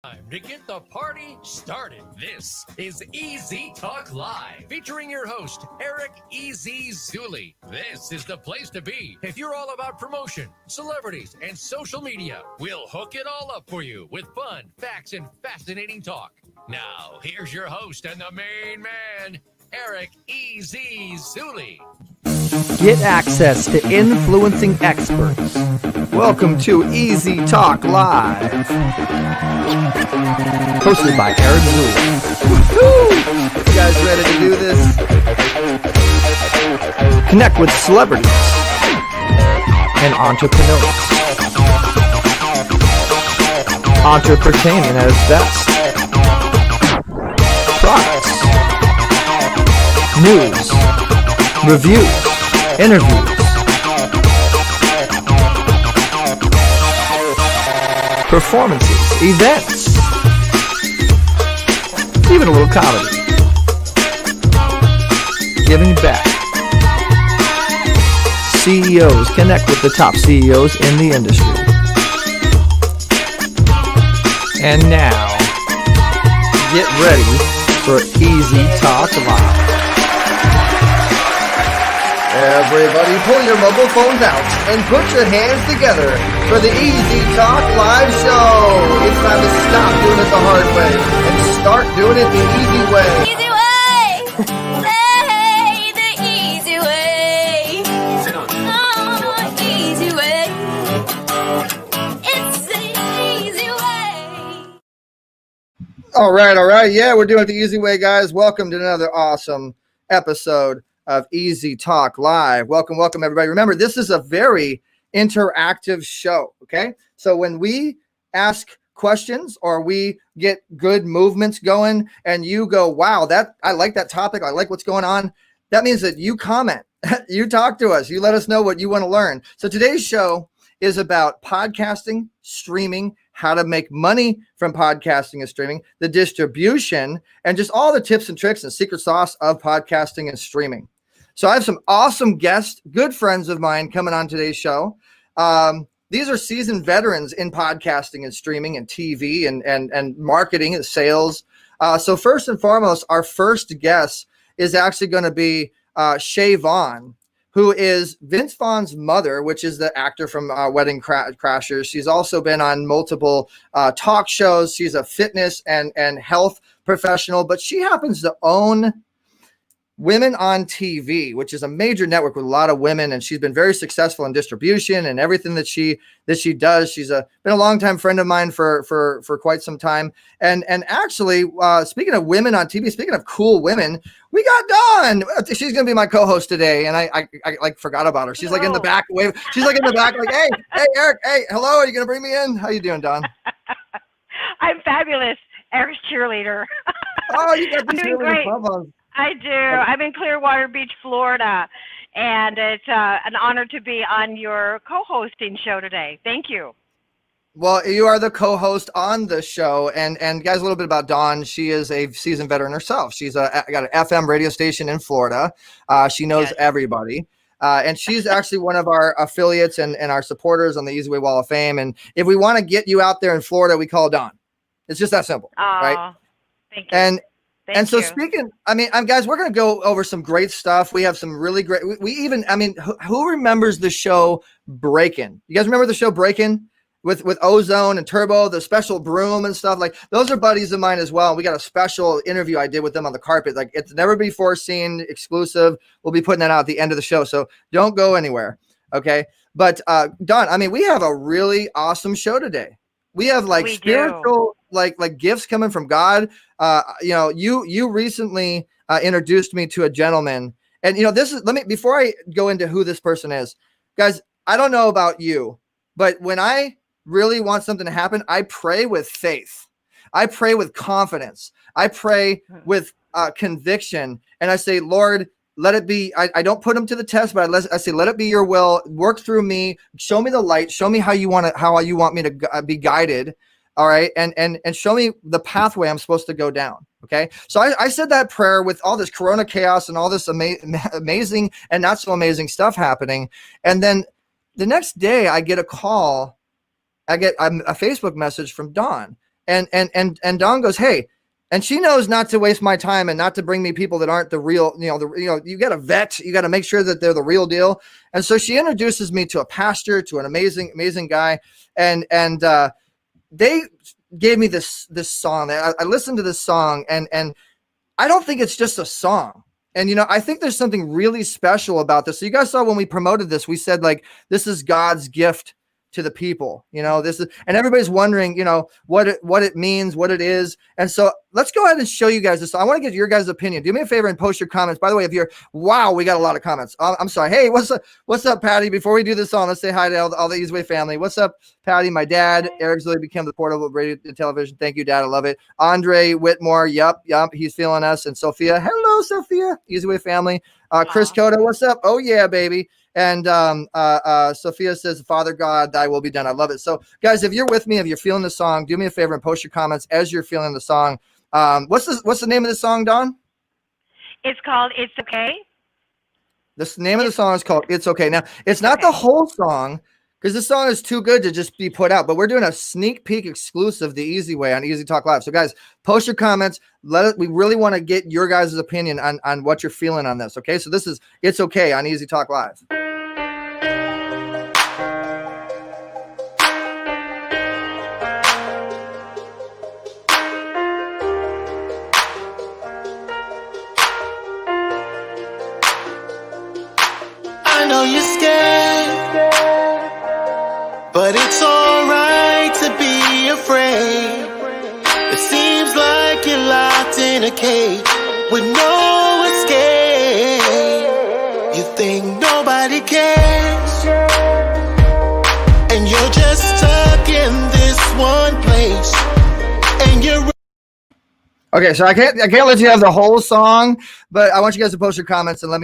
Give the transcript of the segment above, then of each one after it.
Time to get the party started. This is Easy Talk Live, featuring your host, Eric Easy Zuli. This is the place to be if you're all about promotion, celebrities, and social media. We'll hook it all up for you with fun, facts, and fascinating talk. Now, here's your host and the main man, Eric Easy Zuli. Get access to influencing experts. Welcome to Easy Talk Live. Hosted by Eric Zuli. Woo-hoo! You guys ready to do this? Connect with celebrities and entrepreneurs. Entertaining at its best. Products. News. Reviews. Interviews. Performances. Events. Even a little comedy. Giving back. CEOs connect with the top CEOs in the industry. And now, get ready for Easy Talk Live. Everybody pull your mobile phones out and put your hands together for the Easy Talk Live Show. It's time to stop doing it the hard way and start doing it the easy way. Easy way! Hey, the easy way! Oh, easy way! It's the easy way! All right. Yeah, we're doing it the easy way, guys. Welcome to another awesome episode of Easy Talk Live. Welcome, everybody. Remember, this is a very interactive show, okay? So when we ask questions or we get good movements going and you go, wow, I like that topic, I like what's going on, that means that you comment, you talk to us, you let us know what you want to learn. So today's show is about podcasting, streaming, how to make money from podcasting and streaming, the distribution, and just all the tips and tricks and secret sauce of podcasting and streaming. So I have some awesome guests, good friends of mine coming on today's show. These are seasoned veterans in podcasting and streaming and TV and marketing and sales. So first and foremost, our first guest is actually going to be Shay Vaughn, who is Vince Vaughn's mother, which is the actor from Wedding Crashers. She's also been on multiple talk shows. She's a fitness and health professional, but she happens to own Women on TV, which is a major network with a lot of women, and she's been very successful in distribution and everything that she does. She's been a longtime friend of mine for quite some time. And actually, speaking of women on TV, speaking of cool women, we got Dawn. She's gonna be my co-host today, and I like forgot about her. She's like in the back wave. She's like in the back, like, hey Eric, hey, hello, are you gonna bring me in? How you doing, Dawn? I'm fabulous, Eric's cheerleader. Oh, you got the I'm doing great. on. I do. I'm in Clearwater Beach, Florida, and it's an honor to be on your co-hosting show today. Thank you. Well, you are the co-host on the show, and guys, a little bit about Dawn. She is a seasoned veteran herself. She's got an FM radio station in Florida. She knows everybody, and she's actually one of our affiliates and our supporters on the Easy Way Wall of Fame. And if we want to get you out there in Florida, we call Dawn. It's just that simple, right? Thank you. Speaking, guys, we're going to go over some great stuff. We have some really great, who remembers the show Breakin'? You guys remember the show Breakin' with Ozone and Turbo, the special broom and stuff? Like, those are buddies of mine as well. We got a special interview I did with them on the carpet. Like, it's never before seen, exclusive. We'll be putting that out at the end of the show. So don't go anywhere. Okay. But Dawn, we have a really awesome show today. We have spiritual, like gifts coming from God. You recently introduced me to a gentleman, and before I go into who this person is, guys, I don't know about you, but when I really want something to happen, I pray with faith. I pray with confidence. I pray with conviction, and I say, Lord, let it be. I don't put them to the test, but I say, let it be your will. Work through me. Show me the light. Show me how you want me to be guided. All right. And show me the pathway I'm supposed to go down. Okay. So I said that prayer with all this Corona chaos and all this amazing and not so amazing stuff happening. And then the next day I get a call. I get a Facebook message from Dawn. And Dawn goes, hey, and she knows not to waste my time and not to bring me people that aren't the real, you got to vet, you got to make sure that they're the real deal. And so she introduces me to a pastor, to an amazing guy. And they gave me this song. I listened to this song, and I don't think it's just a song. And, I think there's something really special about this. So you guys saw when we promoted this, we said, like, this is God's gift to the people, this is, and everybody's wondering, what it means, what it is. And so let's go ahead and show you guys this. I want to get your guys' opinion. Do me a favor and post your comments. By the way, wow, we got a lot of comments. I'm sorry. Hey, what's up, Patty? Before we do this on, let's say hi to all the Easyway family. What's up, Patty? My dad, Eric Zilli, became the portable radio and television. Thank you, Dad. I love it. Andre Whitmore. Yup. He's feeling us. And Sophia. Hello, Sophia. Easyway family. Chris Cota. What's up? Oh yeah, baby. And Sophia says, Father God, thy will be done. I love it. So guys, if you're with me, if you're feeling the song, do me a favor and post your comments as you're feeling the song. What's the name of the song, Dawn? It's called It's Okay. The name of the song is called It's Okay. Now, it's not the whole song, because this song is too good to just be put out, but we're doing a sneak peek exclusive the Easy Way on Easy Talk Live. So guys, post your comments. We really want to get your guys' opinion on what you're feeling on this. Okay. So this is It's Okay on Easy Talk Live. I know you're scared, but it's alright to be afraid. It seems like you're locked in a cage with no escape. You think nobody cares, and you're just stuck in this one place, and you're Okay, so I can't let you have the whole song, but I want you guys to post your comments and let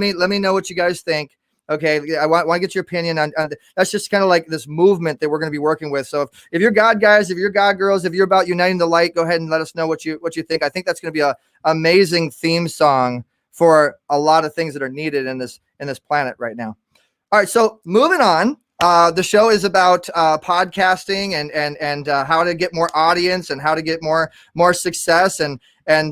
me know what you guys think. Okay, I want to get your opinion on that's just kind of like this movement that we're going to be working with. So if you're God guys, if you're God girls, if you're about uniting the light, go ahead and let us know what you think. I think that's going to be an amazing theme song for a lot of things that are needed in this planet right now. All right, so moving on. The show is about podcasting and how to get more audience and how to get more success and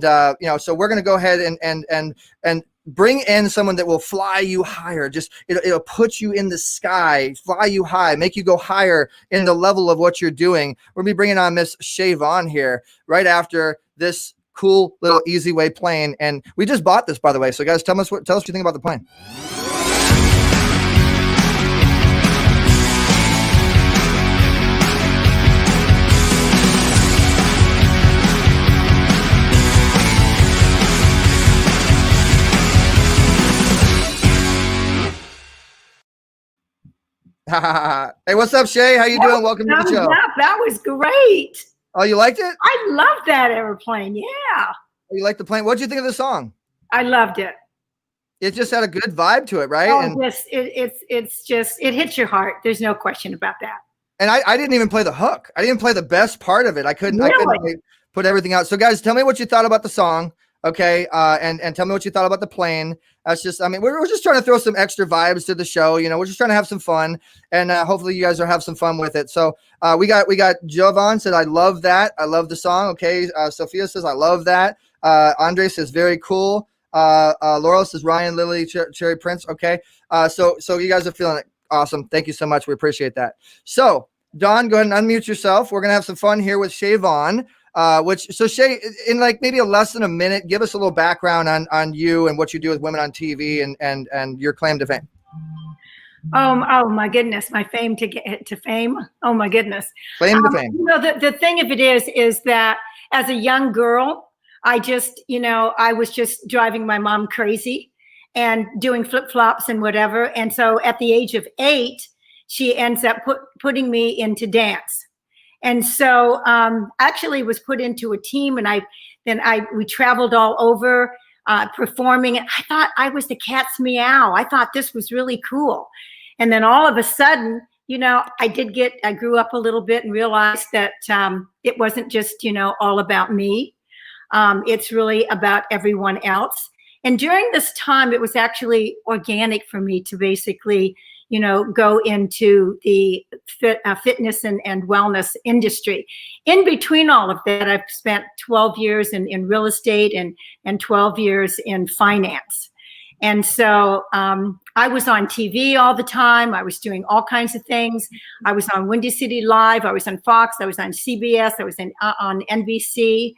so we're going to go ahead and bring in someone that will fly you higher. Just it'll put you in the sky, fly you high, make you go higher in the level of what you're doing. We'll be bringing on Miss Shay Vaughn here right after this cool little Easy Way plane, and we just bought this, by the way. So guys, tell us what you think about the plane. Hey, what's up, Shay? How you doing? Welcome to the show. That was great. Oh, you liked it? I love that airplane. Yeah. Oh, you liked the plane? What'd you think of the song? I loved it. It just had a good vibe to it, right? Oh, And it hits your heart. There's no question about that. And I didn't even play the hook. I didn't play the best part of it. I couldn't Really? put everything out. So guys, tell me what you thought about the song. Okay. And tell me what you thought about the plane. That's just, we're just trying to throw some extra vibes to the show. We're just trying to have some fun, and hopefully you guys will have some fun with it. So we got Jovan said, I love that. I love the song. Okay. Sophia says, I love that. Andre says, very cool. Laurel says, Ryan, Lily, Cherry Prince. Okay. So you guys are feeling it. Awesome. Thank you so much. We appreciate that. So Dawn, go ahead and unmute yourself. We're going to have some fun here with Shay Vaughn. So Shay, in like maybe a less than a minute, give us a little background on you and what you do with women on TV and your claim to fame. Oh my goodness, my fame to get to fame. Oh my goodness. Claim to fame. The thing of it is that as a young girl, I was just driving my mom crazy and doing flip-flops and whatever. And so at the age of 8, she ends up putting me into dance. And so actually was put into a team, and we traveled all over performing. I thought I was the cat's meow. I thought this was really cool. And then all of a sudden, I grew up a little bit and realized that it wasn't just, all about me. It's really about everyone else. And during this time, it was actually organic for me to basically, go into the fitness and wellness industry. In between all of that, I've spent 12 years in real estate and 12 years in finance. And so I was on TV all the time. I was doing all kinds of things. I was on Windy City Live. I was on Fox. I was on CBS. I was on NBC.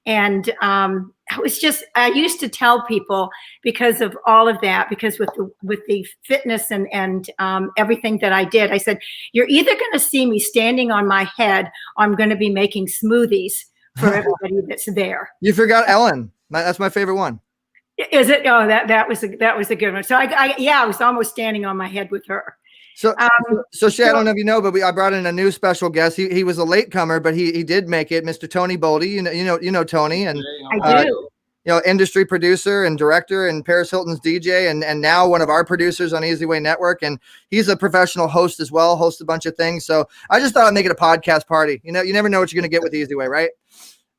And I used to tell people, because of all of that, because with the fitness and everything that I did, I said, you're either going to see me standing on my head, or I'm going to be making smoothies for everybody that's there. You forgot Ellen. That's my favorite one. Is it? Oh, that was a good one. So I was almost standing on my head with her. So Shay, I don't know if you know, but I brought in a new special guest. He was a latecomer, but he did make it. Mr. Tony Boldy, you know Tony, and I do. Industry producer and director, and Paris Hilton's DJ, and now one of our producers on Easy Way Network, and he's a professional host as well, hosts a bunch of things. So I just thought I'd make it a podcast party. You never know what you're going to get with Easy Way, right?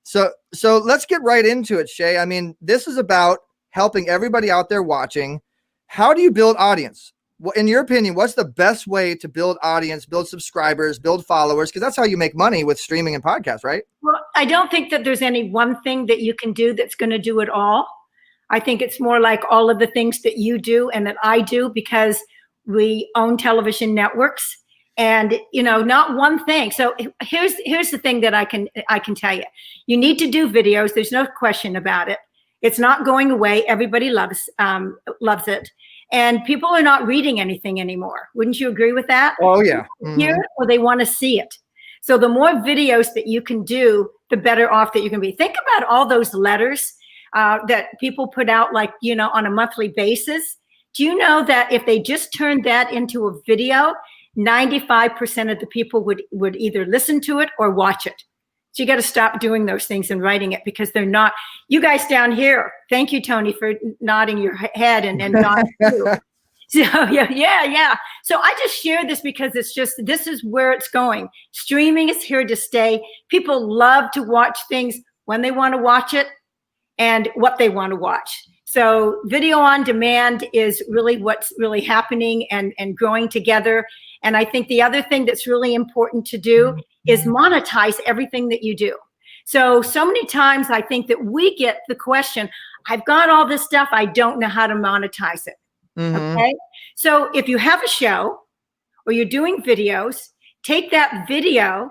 So let's get right into it, Shay. I mean, this is about helping everybody out there watching. How do you build audience? In your opinion, what's the best way to build audience, build subscribers, build followers? Because that's how you make money with streaming and podcasts, right? Well, I don't think that there's any one thing that you can do that's going to do it all. I think it's more like all of the things that you do and that I do, because we own television networks, and not one thing. So here's the thing that I can tell you. You need to do videos. There's no question about it. It's not going away. Everybody loves it. And people are not reading anything anymore. Wouldn't you agree with that? Oh, yeah. Mm-hmm. Hear it, or they want to see it. So the more videos that you can do, the better off that you can be. Think about all those letters that people put out, on a monthly basis. Do you know that if they just turned that into a video, 95% of the people would either listen to it or watch it? So you got to stop doing those things and writing it, because they're not. You guys down here, thank you, Tony, for nodding your head and nodding too. So yeah. So I just share this because this is where it's going. Streaming is here to stay. People love to watch things when they want to watch it and what they want to watch. So video on demand is really what's really happening and growing together. And I think the other thing that's really important to do is monetize everything that you do. So many times I think that we get the question, I've got all this stuff, I don't know how to monetize it. Mm-hmm. Okay. So if you have a show or you're doing videos, take that video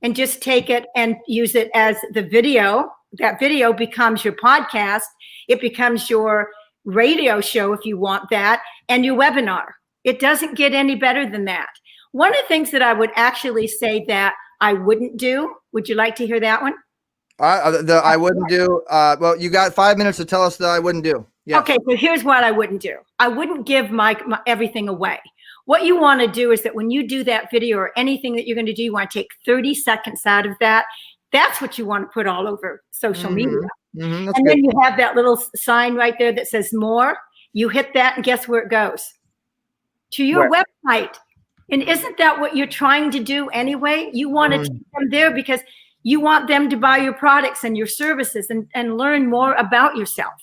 and just take it and use it as the video. That video becomes your podcast. It becomes your radio show if you want that, and your webinar. It doesn't get any better than that. One of the things that I would actually say that I wouldn't do, would you like to hear that one? I wouldn't do. Well, you got 5 minutes to tell us that I wouldn't do. Yeah. Okay, so here's what I wouldn't do. I wouldn't give my everything away. What you want to do is that when you do that video or anything that you're going to do, you want to take 30 seconds out of that. That's what you want to put all over social media. Mm-hmm, and then you have that little sign right there that says more. You hit that, and guess where it goes? To your website. And isn't that what you're trying to do anyway? You want to take them there because you want them to buy your products and your services and learn more about yourself.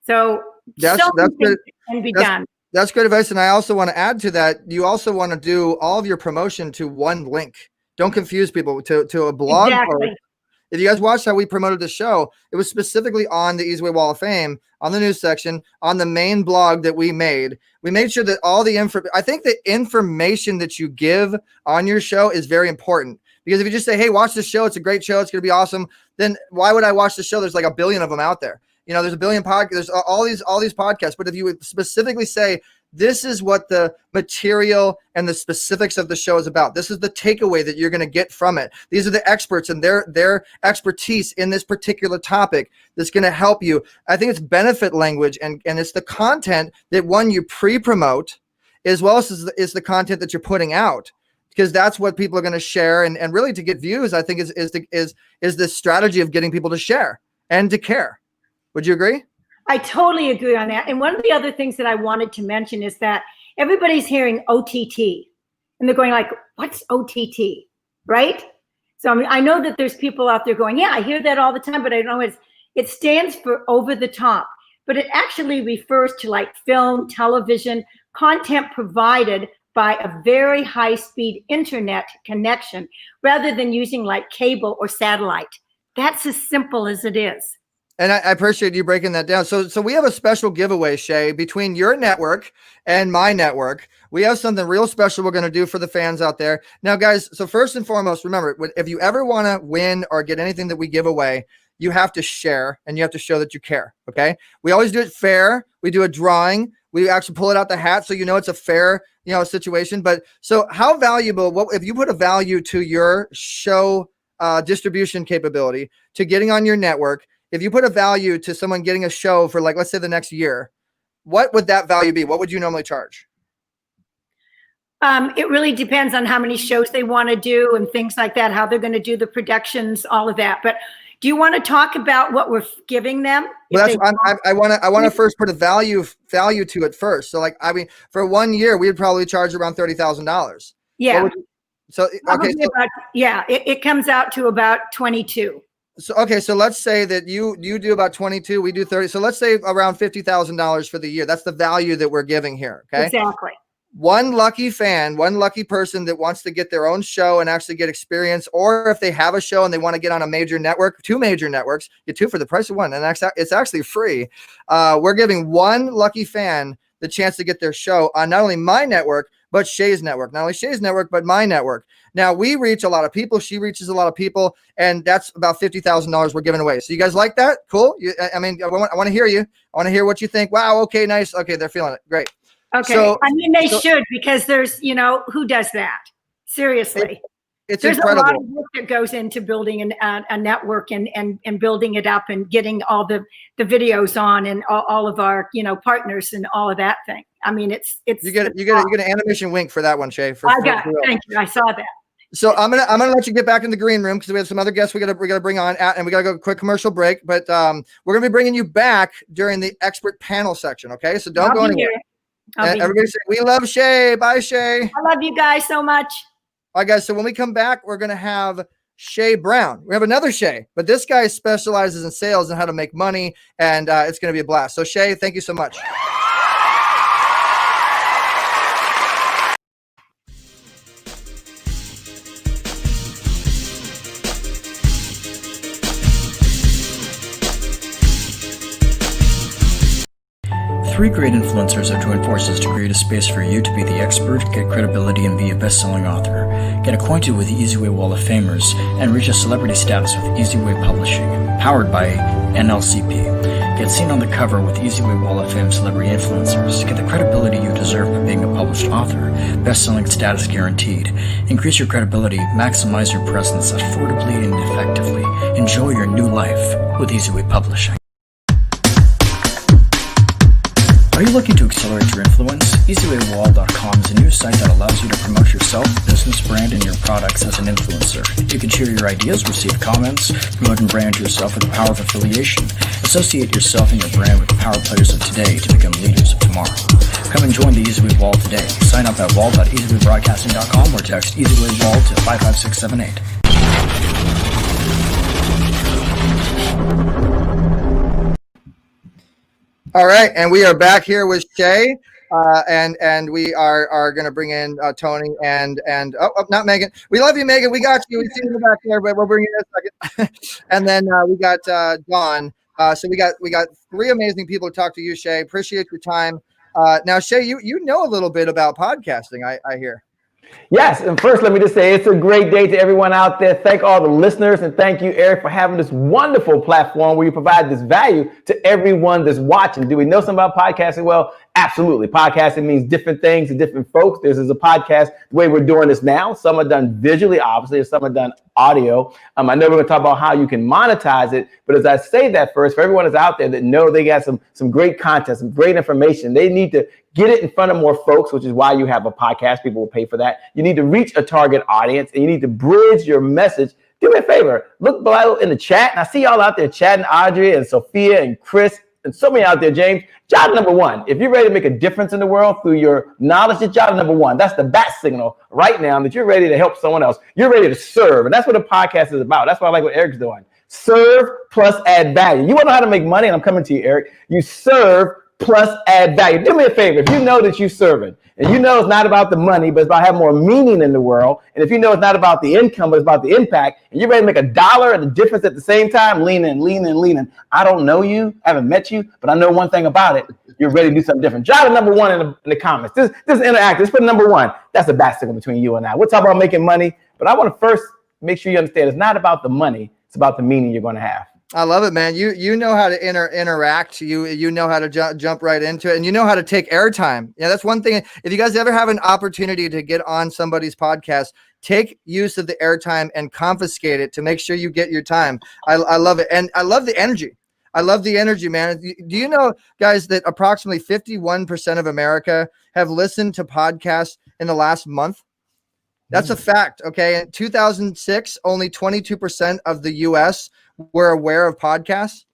So that's good. Can be done. That's good advice. And I also want to add to that, you also want to do all of your promotion to one link. Don't confuse people to a blog post. If you guys watched how we promoted the show, it was specifically on the Easy Way Wall of Fame, on the news section, on the main blog that we made. We made sure that all the I think the information that you give on your show is very important. Because if you just say, hey, watch this show, it's a great show, it's going to be awesome, then why would I watch the show? There's like a billion of them out there. There's a billion podcasts, there's all these podcasts. But if you would specifically say, this is what the material and the specifics of the show is about. This is the takeaway that you're going to get from it. These are the experts and their expertise in this particular topic that's going to help you. I think it's benefit language, and it's the content that you pre-promote as well as is the content that you're putting out, because that's what people are going to share. And really to get views, I think is the strategy of getting people to share and to care. Would you agree? I totally agree on that. And one of the other things that I wanted to mention is that everybody's hearing OTT and they're going like, what's OTT, right? So I know that there's people out there going, yeah, I hear that all the time, but I don't know it stands for over the top, but it actually refers to like film, television, content provided by a very high-speed internet connection rather than using like cable or satellite. That's as simple as it is. And I appreciate you breaking that down. So we have a special giveaway, Shay, between your network and my network. We have something real special we're going to do for the fans out there. Now, guys, so first and foremost, remember, if you ever want to win or get anything that we give away, you have to share and you have to show that you care, okay? We always do it fair. We do a drawing. We actually pull it out the hat so you know it's a fair, situation. But so how valuable, if you put a value to your show distribution capability, to getting on your network, if you put a value to someone getting a show for, like, let's say the next year, what would that value be? What would you normally charge? It really depends on how many shows they want to do and things like that, how they're going to do the productions, all of that. But do you want to talk about what we're giving them? Well, I want to first put a value to it first. So, like, I mean, for 1 year, we'd probably charge around $30,000. Yeah. So, okay. So, it comes out to about 22. So, okay. So let's say that you do about 22, we do 30. So let's say around $50,000 for the year. That's the value that we're giving here. Okay. Exactly. One lucky fan, one lucky person that wants to get their own show and actually get experience, or if they have a show and they want to get on a major network, 2 major networks, get 2 for the price of 1. And it's actually free. We're giving one lucky fan the chance to get their show on not only my network, but Shay's network. Not only Shay's network, but my network. Now, we reach a lot of people. She reaches a lot of people. And that's about $50,000 we're giving away. So you guys like that? Cool. I want to hear you. I want to hear what you think. Wow. Okay, nice. Okay, they're feeling it. Great. Okay. So, they should, because there's, who does that? Seriously. There's incredible. A lot of work that goes into building a network and building it up and getting all the videos on and all of our, partners and all of that thing. I mean, it's you get an animation wink for that one, Shay. Thank you. I saw that. So I'm gonna let you get back in the green room because we have some other guests we gotta bring on, and we gotta go a quick commercial break. But we're gonna be bringing you back during the expert panel section. Okay, so don't go anywhere. Everybody say, we love Shay. Bye, Shay. I love you guys so much. All right, guys. So when we come back, we're going to have Shay Brown. We have another Shay, but this guy specializes in sales and how to make money, and it's going to be a blast. So Shay, thank you so much. Three great influencers have joined forces to create a space for you to be the expert, get credibility, and be a best-selling author. Get acquainted with the EasyWay Wall of Famers and reach a celebrity status with EasyWay Publishing, powered by NLCP. Get seen on the cover with EasyWay Wall of Fame celebrity influencers. Get the credibility you deserve by being a published author, best-selling status guaranteed. Increase your credibility, maximize your presence affordably and effectively. Enjoy your new life with EasyWay Publishing. Are you looking to accelerate your influence? EasyWayWall.com is a new site that allows you to promote yourself, business, brand, and your products as an influencer. You can share your ideas, receive comments, promote and brand yourself with the power of affiliation. Associate yourself and your brand with the power players of today to become leaders of tomorrow. Come and join the EasyWay Wall today. Sign up at wall.easywaybroadcasting.com or text EasyWayWall to 55678. All right, and we are back here with Shay, and we are going to bring in Tony and not Megan. We love you, Megan. We got you. We see you in the back there, but we'll bring you in a second. And then we got Dawn. So we got 3 amazing people to talk to you, Shay. Appreciate your time. Now, Shay, you know a little bit about podcasting, I hear. Yes, and first let me just say it's a great day to everyone out there. Thank all the listeners, and thank you, Eric, for having this wonderful platform where you provide this value to everyone that's watching. Do we know something about podcasting? Well, absolutely. Podcasting means different things to different folks. This is a podcast the way we're doing this now. Some are done visually, obviously, and some are done audio. I know we're going to talk about how you can monetize it, but as I say that first, for everyone that's out there that know they got some great content, some great information, they need to get it in front of more folks, which is why you have a podcast. People will pay for that. You need to reach a target audience, and you need to bridge your message. Do me a favor. Look below in the chat, and I see y'all out there chatting, Audrey and Sophia and Chris and so many out there, James. Job number 1, if you're ready to make a difference in the world through your knowledge, it's job number 1. That's the bat signal right now that you're ready to help someone else. You're ready to serve, and that's what a podcast is about. That's why I like what Eric's doing. Serve plus add value. You want to know how to make money, and I'm coming to you, Eric. You serve plus add value. Do me a favor. If you know that you're serving and you know it's not about the money, but it's about having more meaning in the world. And if you know it's not about the income, but it's about the impact, and you're ready to make $1 and the difference at the same time, lean in. I don't know you, I haven't met you, but I know one thing about it. You're ready to do something different. Drop a number 1 in the comments. This is interactive. Let's put number 1. That's a bicycle between you and I. We'll talk about making money, but I want to first make sure you understand it's not about the money. It's about the meaning you're going to have. I love it, man. You know how to interact. You know how to jump right into it, and you know how to take airtime. Yeah, that's one thing. If you guys ever have an opportunity to get on somebody's podcast, take use of the airtime and confiscate it to make sure you get your time. I love it, and I love the energy. I love the energy, man. Do you know, guys, that approximately 51% of America have listened to podcasts in the last month? That's a fact. Okay, in 2006, only 22% of the U.S. were aware of podcasts.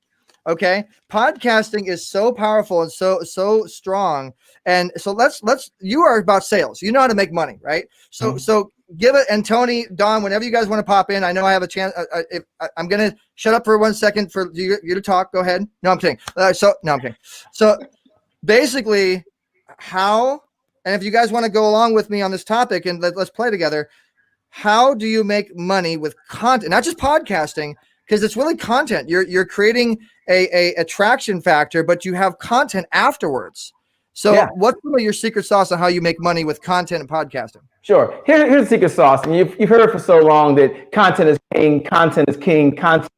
Okay, podcasting is so powerful and so strong. And so let's you are about sales. You know how to make money, right? So give it. And Tony, Don, whenever you guys want to pop in, I know I have a chance. I'm gonna shut up for 1 second for you to talk. Go ahead. No, I'm kidding. I'm kidding. So basically, how? And if you guys want to go along with me on this topic and let's play together, how do you make money with content? Not just podcasting, because it's really content. You're creating a attraction factor, but you have content afterwards. So what's some of your secret sauce on how you make money with content and podcasting? Sure. Here's the secret sauce. And you've heard for so long that content is king, content is king, content.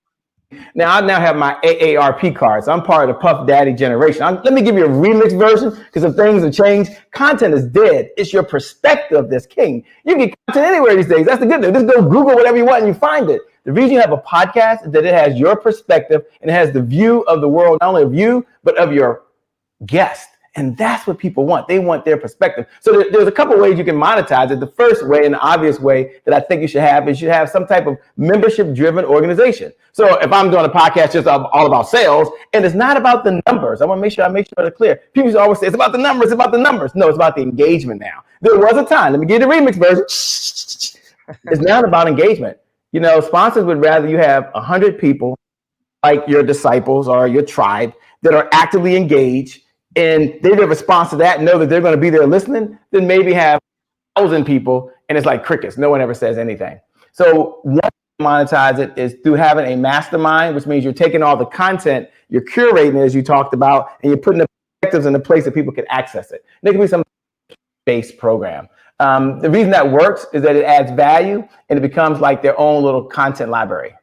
Now, I now have my AARP cards. I'm part of the Puff Daddy generation. Let me give you a remix version because if things have changed, content is dead. It's your perspective that's king. You can get content anywhere these days. That's the good news. Just go Google whatever you want and you find it. The reason you have a podcast is that it has your perspective and it has the view of the world, not only of you, but of your guest. And that's what people want. They want their perspective. So there's a couple ways you can monetize it. The first way and the obvious way that I think you should have is you should have some type of membership-driven organization. So if I'm doing a podcast just all about sales, and it's not about the numbers, I want to make sure they're clear. People always say it's about the numbers, it's about the numbers. No, it's about the engagement now. There was a time, let me give you the remix version. It's now about engagement. You know, sponsors would rather you have 100 people like your disciples or your tribe that are actively engaged and they give a response to that and know that they're going to be there listening, then maybe have 1,000 people and it's like crickets. No one ever says anything. So one way to monetize it is through having a mastermind, which means you're taking all the content, you're curating it as you talked about, and you're putting the perspectives in a place that people can access it. There can be some based program. The reason that works is that it adds value and it becomes like their own little content library.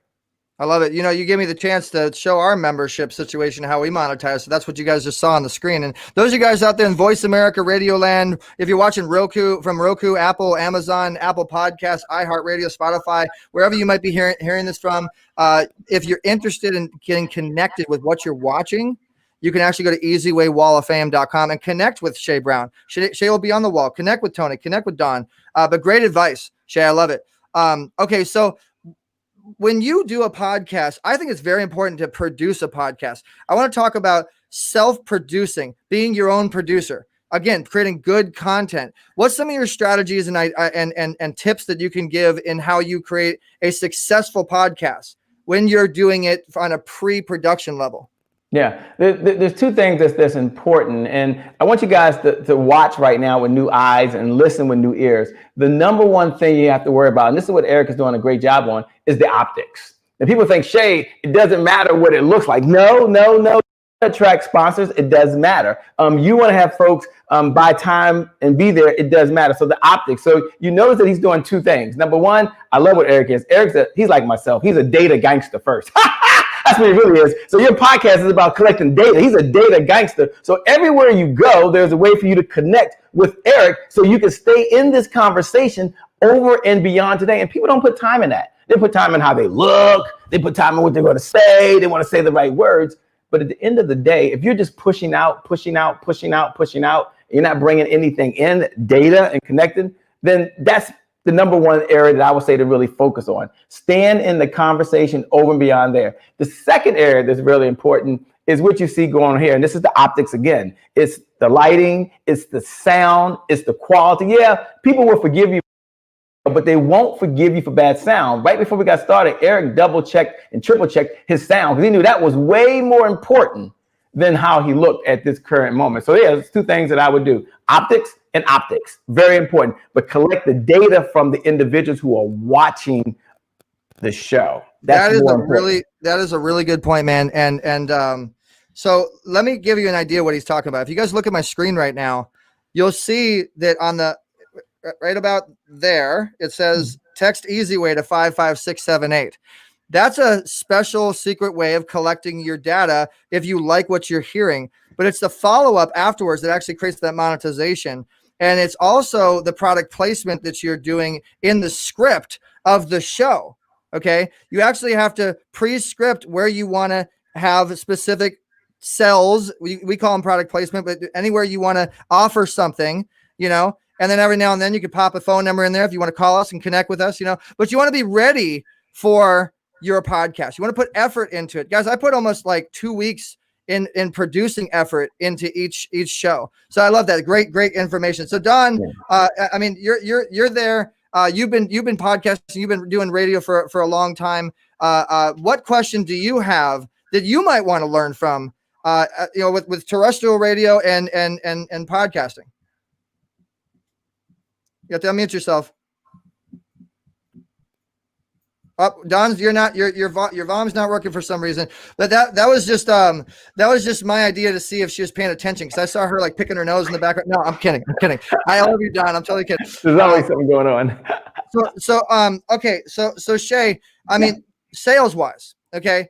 I love it. You know, you gave me the chance to show our membership situation, how we monetize. So that's what you guys just saw on the screen. And those of you guys out there in Voice America, Radio Land, if you're watching from Roku, Apple, Amazon, Apple Podcasts, iHeartRadio, Spotify, wherever you might be hearing this from, if you're interested in getting connected with what you're watching, you can actually go to easywaywalloffame.com and connect with Shay Brown. Shay will be on the wall. Connect with Tony. Connect with Don. But great advice, Shay. I love it. Okay, so when you do a podcast, I think it's very important to produce a podcast. I want to talk about self-producing, being your own producer. Again, creating good content. What's some of your strategies and tips that you can give in how you create a successful podcast when you're doing it on a pre-production level? Yeah, there's two things that's important. And I want you guys to watch right now with new eyes and listen with new ears. The number one thing you have to worry about, and this is what Eric is doing a great job on, is the optics. And people think, Shay, it doesn't matter what it looks like. No. Attract sponsors, it does matter. You want to have folks buy time and be there, it does matter. So the optics. So you notice that he's doing two things. Number one, I love what Eric is. He's like myself. He's a data gangster first. That's what he really is. So your podcast is about collecting data. He's a data gangster. So everywhere you go, there's a way for you to connect with Eric so you can stay in this conversation over and beyond today. And people don't put time in that. They put time in how they look. They put time in what they're going to say. They want to say the right words. But at the end of the day, if you're just pushing out, and you're not bringing anything in, data and connecting, then that's the number one area that I would say to really focus on. Stand in the conversation over and beyond there. The second area that's really important is what you see going on here. And this is the optics again. It's the lighting, it's the sound, it's the quality. Yeah, people will forgive you, but they won't forgive you for bad sound. Right before we got started, Eric double-checked and triple-checked his sound because he knew that was way more important than how he looked at this current moment. So yeah, there's two things that I would do. Optics and optics, very important, but collect the data from the individuals who are watching the show. That is a really good point, man. And so let me give you an idea what he's talking about. If you guys look at my screen right now, you'll see that on the right about there, it says text Easy Way to 55678. That's a special secret way of collecting your data if you like what you're hearing. But it's the follow-up afterwards that actually creates that monetization. And it's also the product placement that you're doing in the script of the show. Okay. You actually have to pre-script where you want to have specific cells. We call them product placement, but anywhere you want to offer something, you know, and then every now and then you could pop a phone number in there if you want to call us and connect with us, you know, but you want to be ready for your podcast. You want to put effort into it. Guys, I put almost like 2 weeks in producing effort into each show. So I love that. Great information. So Don, I mean, you're there. You've been podcasting, you've been doing radio for a long time. What question do you have that you might want to learn from, you know, with terrestrial radio and podcasting? You have to unmute yourself. Oh, Don's, your volume's not working for some reason. But that was just my idea to see if she was paying attention, because I saw her like picking her nose in the background. No, I'm kidding. I love you, Don. I'm totally kidding. There's always something going on. Okay. So Shay, I mean, sales wise, okay,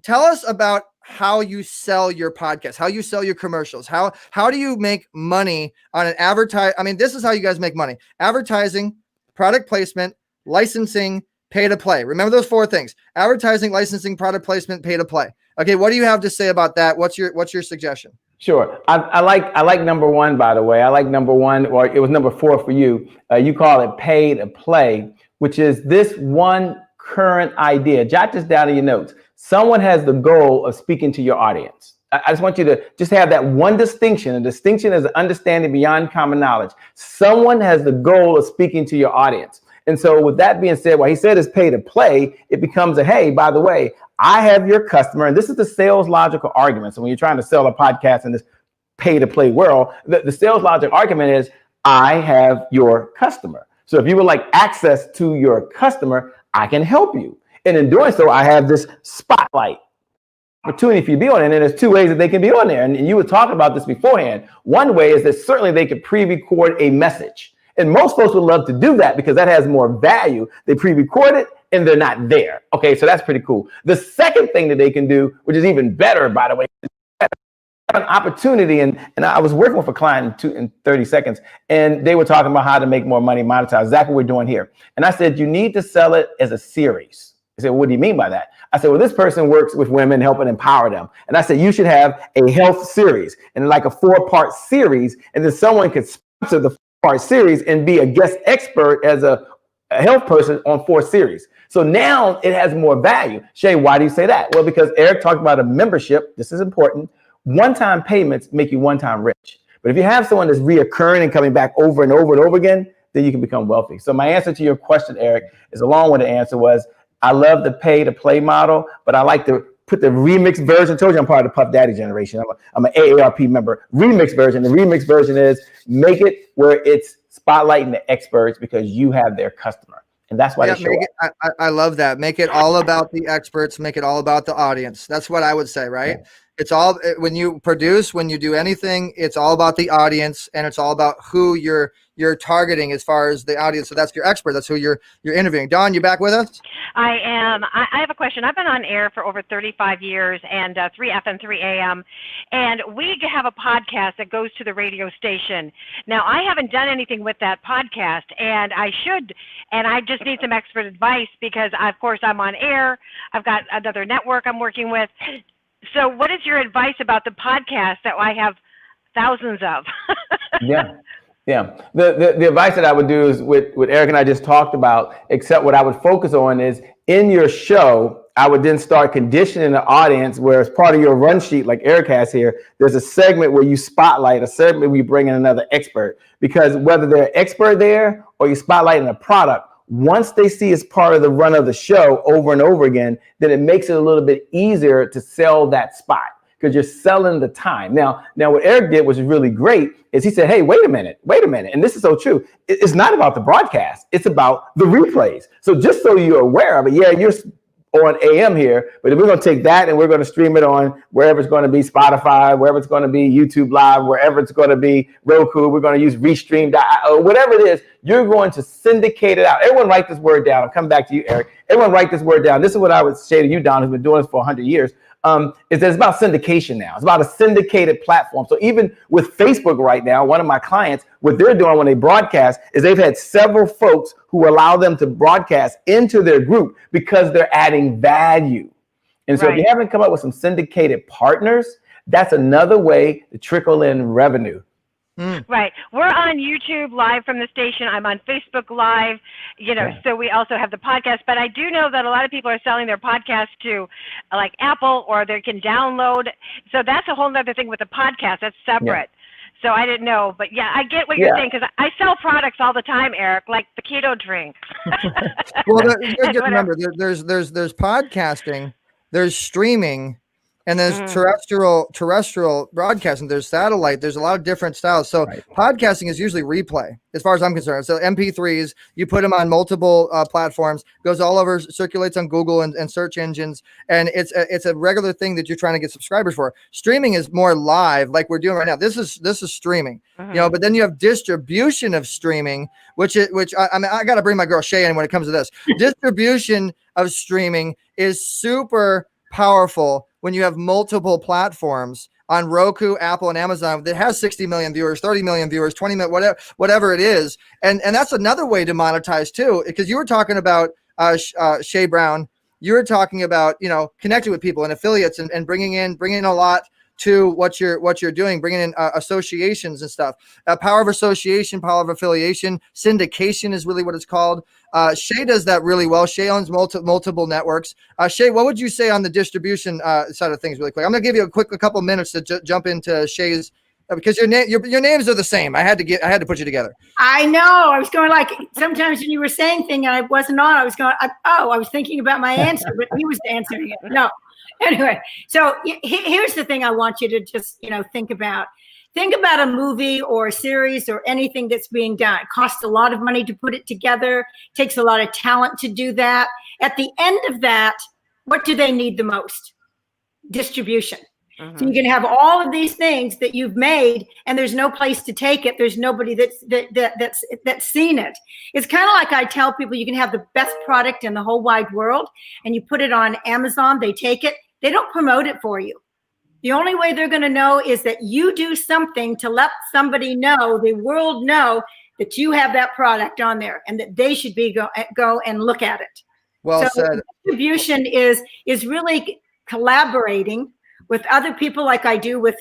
tell us about how you sell your podcast, how you sell your commercials, how do you make money on an advertise? I mean, this is how you guys make money: advertising, product placement, licensing, pay to play. Remember those 4 things: advertising, licensing, product placement, pay to play. Okay. What do you have to say about that? What's your suggestion? Sure. I like number 1, by the way. I like number 1, or it was number 4 for you. You call it pay to play, which is this one current idea. Jot this down in your notes. Someone has the goal of speaking to your audience. I just want you to just have that one distinction. A distinction is an understanding beyond common knowledge. Someone has the goal of speaking to your audience. And so with that being said, what he said is pay to play, it becomes a, hey, by the way, I have your customer. And this is the sales logical argument. So when you're trying to sell a podcast in this pay to play world, the sales logic argument is I have your customer. So if you would like access to your customer, I can help you. And in doing so, I have this spotlight opportunity for you to be on it. And there's 2 ways that they can be on there. And you were talking about this beforehand. One way is that certainly they could pre-record a message. And most folks would love to do that because that has more value. They pre-record it and they're not there. Okay, so that's pretty cool. The second thing that they can do, which is even better, by the way, an opportunity, and I was working with a client in 30 seconds, and they were talking about how to make more money, monetize, exactly what we're doing here. And I said, you need to sell it as a series. They said, what do you mean by that? I said, well, this person works with women, helping empower them. And I said, you should have a health series, and like a 4-part series, and then someone could sponsor the 4-part series and be a guest expert as a health person on 4 series. So now it has more value. Shay, why do you say that? Well, because Eric talked about a membership. This is important. One-time payments make you one-time rich. But if you have someone that's reoccurring and coming back over and over and over again, then you can become wealthy. So my answer to your question, Eric, is a long-winded answer was, I love the pay to play model, but I like to put the remix version. I told you I'm part of the Puff Daddy generation. I'm an AARP member. Remix version. The remix version is make it where it's spotlighting the experts because you have their customer. And that's why they show up. I love that. Make it all about the experts. Make it all about the audience. That's what I would say, right? Yeah. It's all, when you produce, when you do anything, it's all about the audience, and it's all about who you're targeting as far as the audience. So that's your expert. That's who you're interviewing. Dawn, you back with us? I am. I have a question. I've been on air for over 35 years, and 3 FM, 3 AM, and we have a podcast that goes to the radio station. Now, I haven't done anything with that podcast, and I should, and I just need some expert advice because, of course, I'm on air. I've got another network I'm working with. So what is your advice about the podcast that I have thousands of? Yeah. The advice that I would do is what Eric and I just talked about, except what I would focus on is in your show, I would then start conditioning the audience where as part of your run sheet, like Eric has here, there's a segment where you spotlight, a segment where you bring in another expert, because whether they're an expert there or you're spotlighting a product, once they see it's part of the run of the show over and over again, then it makes it a little bit easier to sell that spot. because you're selling the time. Now what Eric did, which is really great, is he said, hey, wait a minute. And this is so true. It's not about the broadcast. It's about the replays. So just so you're aware of it, yeah, you're on AM here, but if we're going to take that and we're going to stream it on wherever it's going to be, Spotify, wherever it's going to be, YouTube Live, wherever it's going to be, Roku, we're going to use Restream.io, whatever it is, you're going to syndicate it out. Everyone write this word down. I'll come back to you, Eric. Everyone write this word down. This is what I would say to you, Don, who's been doing this for 100 years. Is that it's about syndication now. It's about a syndicated platform. So even with Facebook right now, one of my clients, what they're doing when they broadcast is they've had several folks who allow them to broadcast into their group because they're adding value. And so if you haven't come up with some syndicated partners, that's another way to trickle in revenue. Right. We're on YouTube Live from the station. I'm on Facebook Live, so we also have the podcast. But I do know that a lot of people are selling their podcast to like Apple, or they can download. So that's a whole other thing with the podcast. That's separate. So I didn't know. But yeah, I get what you're saying, because I sell products all the time, Eric, like the keto drink. Well, remember, there's podcasting, there's streaming, and there's terrestrial broadcasting. There's satellite. There's a lot of different styles. So podcasting is usually replay, as far as I'm concerned. So MP3s, you put them on multiple platforms, goes all over, circulates on Google and search engines, and it's a regular thing that you're trying to get subscribers for. Streaming is more live, like we're doing right now. This is streaming, But then you have distribution of streaming, which I mean, I got to bring my girl Shay in when it comes to this. Distribution of streaming is super powerful when you have multiple platforms on Roku, Apple, and Amazon that has 60 million viewers, 30 million viewers, 20 million, whatever it is. And that's another way to monetize too, because you were talking about Shay Brown. You were talking about, connecting with people and affiliates and bringing in a lot to what you're doing, bringing in associations and stuff. Power of association, power of affiliation, syndication is really what it's called. Shay does that really well. Shay owns multiple networks. Shay, what would you say on the distribution side of things really quick? I'm going to give you a couple minutes to jump into Shay's, because your names are the same. I had to put you together. I know. I was going like, sometimes when you were saying things and I wasn't on, I was going, I was thinking about my answer, but he was answering it. No. Anyway, so here's the thing I want you to just, think about. Think about a movie or a series or anything that's being done. It costs a lot of money to put it together. It takes a lot of talent to do that. At the end of that, what do they need the most? Distribution. So you can have all of these things that you've made, and there's no place to take it. There's nobody that's seen it. It's kind of like I tell people, you can have the best product in the whole wide world, and you put it on Amazon. They take it. They don't promote it for you. The only way they're going to know is that you do something to let somebody know, the world know, that you have that product on there, and that they should go and look at it. Well said. Distribution is really collaborating with other people, like I do with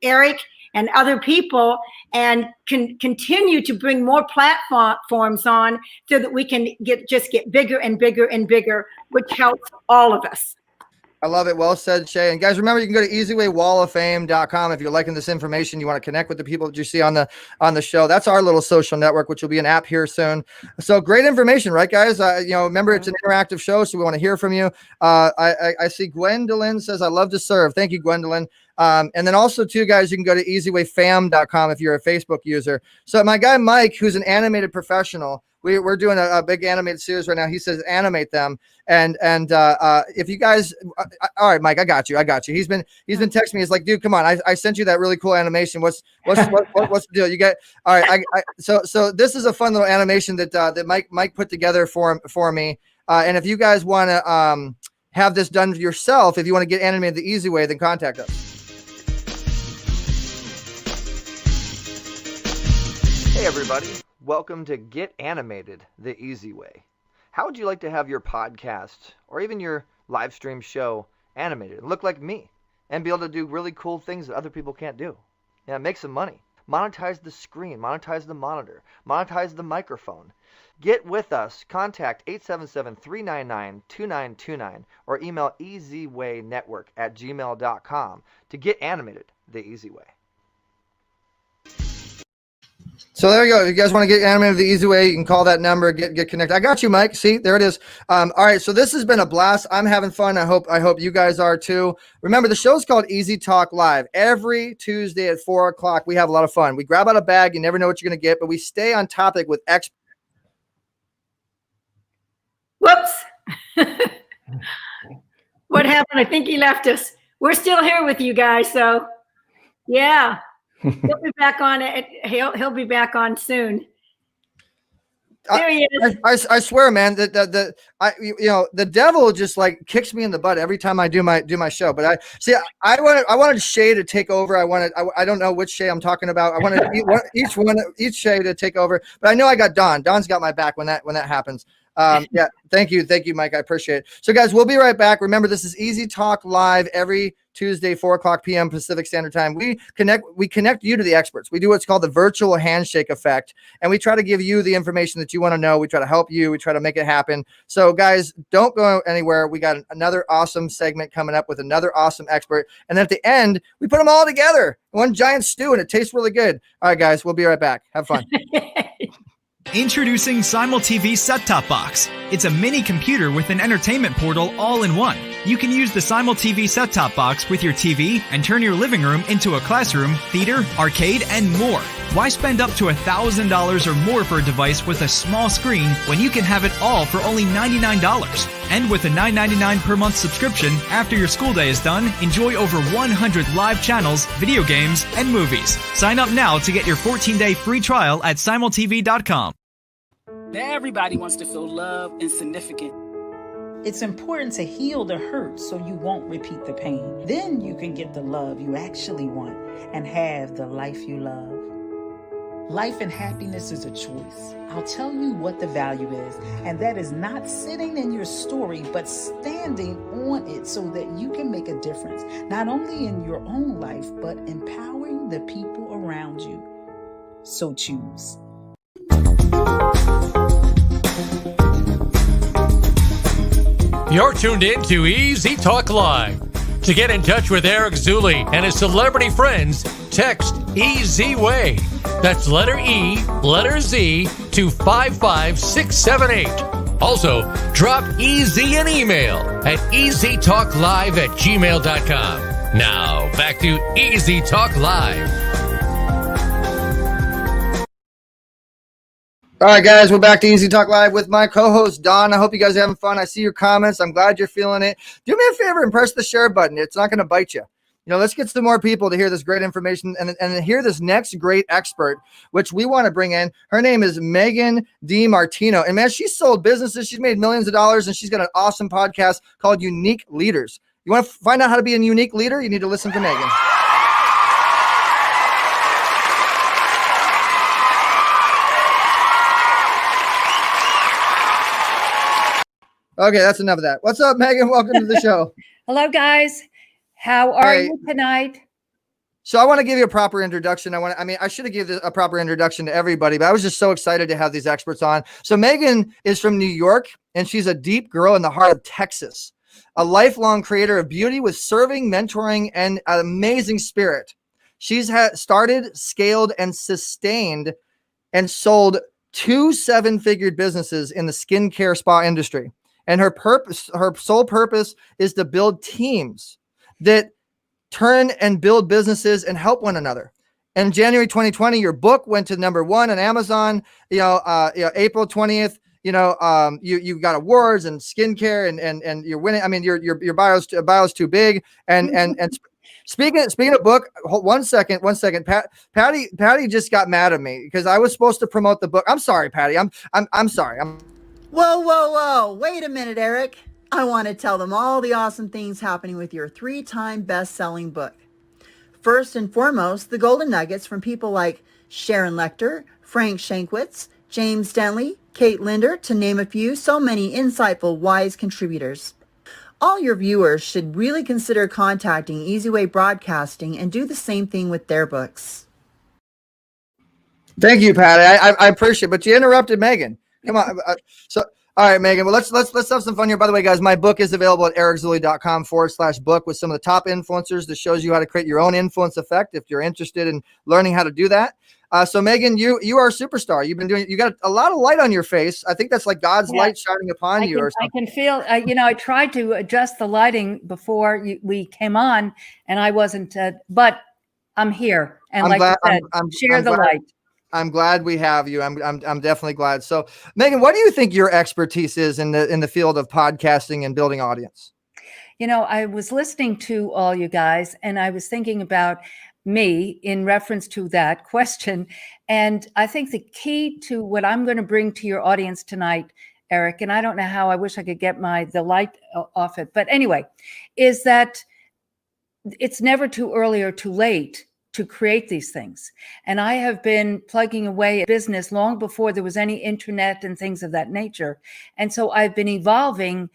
Eric and other people, and can continue to bring more platforms on so that we can get bigger and bigger and bigger, which helps all of us. I love it. Well said, Shay. And guys, remember, you can go to easywaywalloffame.com if you're liking this information. You want to connect with the people that you see on the show. That's our little social network, which will be an app here soon. So great information, right, guys? Remember, it's an interactive show, so we want to hear from you. I see Gwendolyn says, I love to serve. Thank you, Gwendolyn. And then also, too, guys, you can go to easywayfam.com if you're a Facebook user. So my guy, Mike, who's an animated professional, we're doing a big animated series right now. He says animate them, and if you guys, all right, Mike, I got you. He's been texting me. He's like, dude, come on, I sent you that really cool animation. What's the deal? You get all right. So this is a fun little animation that Mike put together for me. And if you guys want to have this done yourself, if you want to get animated the easy way, then contact us. Hey everybody. Welcome to Get Animated the Easy Way. How would you like to have your podcast or even your live stream show animated and look like me and be able to do really cool things that other people can't do? Yeah, make some money. Monetize the screen, monetize the monitor, monetize the microphone. Get with us. Contact 877-399-2929 or email easywaynetwork@gmail.com to get animated the easy way. So there you go. If you guys want to get animated the easy way, you can call that number, get connected. I got you, Mike. See, there it is. All right. So this has been a blast. I'm having fun. I hope you guys are too. Remember, the show's called Easy Talk Live. Every Tuesday at 4:00, we have a lot of fun. We grab out a bag. You never know what you're going to get, but we stay on topic with experts. Whoops. What happened? I think he left us. We're still here with you guys. So yeah, he'll be back on it. He'll be back on soon. There he is. I swear, man, that the devil just like kicks me in the butt every time I do my show. But I wanted Shay to take over. I don't know which Shay I'm talking about. I wanted each Shay to take over. But I know I got Don. Don's got my back when that happens. Yeah, thank you, Mike. I appreciate it. So, guys, we'll be right back. Remember, this is Easy Talk Live every Tuesday, 4:00 p.m. Pacific Standard Time. We connect you to the experts. We do what's called the virtual handshake effect, and we try to give you the information that you want to know. We try to help you. We try to make it happen. So, guys, don't go anywhere. We got another awesome segment coming up with another awesome expert, and then at the end, we put them all together, one giant stew, and it tastes really good. All right, guys, we'll be right back. Have fun. Introducing Simul TV Set-Top Box. It's a mini computer with an entertainment portal all in one. You can use the Simul TV Set-Top Box with your TV and turn your living room into a classroom, theater, arcade, and more. Why spend up to $1,000 or more for a device with a small screen when you can have it all for only $99? And with a $9.99 per month subscription, after your school day is done, enjoy over 100 live channels, video games, and movies. Sign up now to get your 14-day free trial at simultv.com. Everybody wants to feel loved and significant. It's important to heal the hurt so you won't repeat the pain. Then you can get the love you actually want and have the life you love. Life and happiness is a choice. I'll tell you what the value is, and that is not sitting in your story, but standing on it so that you can make a difference, not only in your own life, but empowering the people around you. So choose. You're tuned in to Easy Talk Live. To get in touch with Eric Zuli and his celebrity friends, text EZWAY. That's letter E, letter Z to 55678. Also, drop Easy an email at easytalklive@gmail.com. Now, back to Easy Talk Live. All right, guys, we're back to Easy Talk Live with my co-host, Don. I hope you guys are having fun. I see your comments. I'm glad you're feeling it. Do me a favor and press the share button. It's not going to bite you. Let's get some more people to hear this great information and hear this next great expert, which we want to bring in. Her name is Megan DiMartino. And, man, she's sold businesses. She's made millions of dollars, and she's got an awesome podcast called Unique Leaders. You want to find out how to be a unique leader? You need to listen to Megan. Okay, that's enough of that. What's up, Megan? Welcome to the show. Hello, guys. How are you tonight? So I want to give you a proper introduction. I should have given a proper introduction to everybody, but I was just so excited to have these experts on. So Megan is from New York, and she's a deep girl in the heart of Texas, a lifelong creator of beauty with serving, mentoring, and an amazing spirit. She's started, scaled, and sustained and sold 2 7-figure businesses in the skincare spa industry. And her sole purpose is to build teams that turn and build businesses and help one another. In January 2020, your book went to #1 on Amazon. April 20th, you got awards and skincare and you're winning. I mean, your bio's too big. And speaking of book, one second. Patty just got mad at me because I was supposed to promote the book. I'm sorry, Patty. I'm sorry. Whoa. Wait a minute, Eric. I want to tell them all the awesome things happening with your 3-time best-selling book. First and foremost, the golden nuggets from people like Sharon Lechter, Frank Shankwitz, James Denley, Kate Linder, to name a few, so many insightful, wise contributors. All your viewers should really consider contacting Easy Way Broadcasting and do the same thing with their books. Thank you, Patty. I appreciate it, but you interrupted Megan. Come on. All right, Megan. Well, let's have some fun here. By the way, guys, my book is available at ericzuli.com/book with some of the top influencers that shows you how to create your own influence effect if you're interested in learning how to do that. So Megan, you are a superstar. You got a lot of light on your face. I think that's like God's light shining upon you or something. I can feel, I tried to adjust the lighting before we came on, and I wasn't, but I'm here. And like you said, share the light. I'm glad we have you. I'm definitely glad. So Megan, what do you think your expertise is in the field of podcasting and building audience? I was listening to all you guys, and I was thinking about me in reference to that question. And I think the key to what I'm going to bring to your audience tonight, Eric, and I don't know how, I wish I could get the light off it, but anyway, is that it's never too early or too late to create these things. And I have been plugging away at business long before there was any internet and things of that nature. And so I've been evolving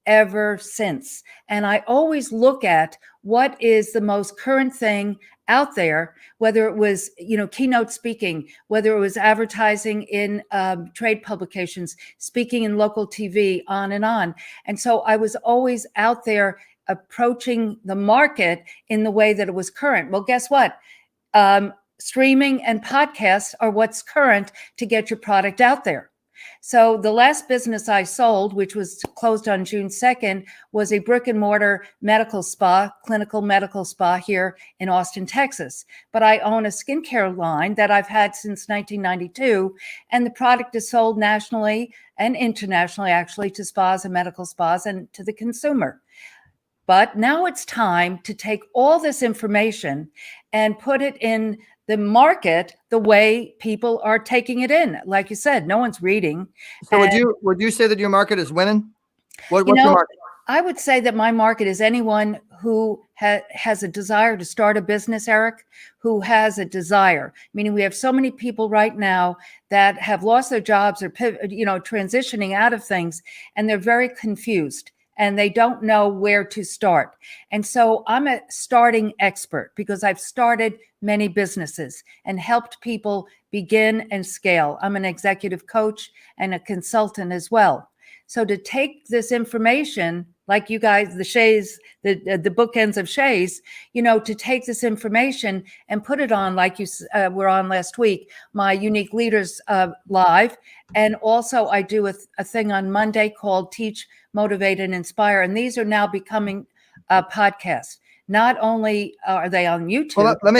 ever since. And I always look at what is the most current thing out there, whether it was, keynote speaking, whether it was advertising in trade publications, speaking in local TV, on and on. And so I was always out there approaching the market in the way that it was current. Well, guess what? Streaming and podcasts are what's current to get your product out there. So the last business I sold, which was closed on June 2nd, was a brick and mortar medical spa, clinical medical spa here in Austin, Texas. But I own a skincare line that I've had since 1992, and the product is sold nationally and internationally, actually, to spas and medical spas and to the consumer. But now it's time to take all this information and put it in the market the way people are taking it in. Like you said, no one's reading. So would you say that your market is winning? What's your market? I would say that my market is anyone who has a desire to start a business, Eric, who has a desire. Meaning we have so many people right now that have lost their jobs or transitioning out of things, and they're very confused and they don't know where to start. And so I'm a starting expert because I've started many businesses and helped people begin and scale. I'm an executive coach and a consultant as well. So to take this information, like you guys, the Shays, the bookends of Shays, to take this information and put it on, like you were on last week, my Unique Leaders Live. And also I do a thing on Monday called Teach, Motivate, and Inspire. And these are now becoming podcasts. Not only are they on YouTube. Well, let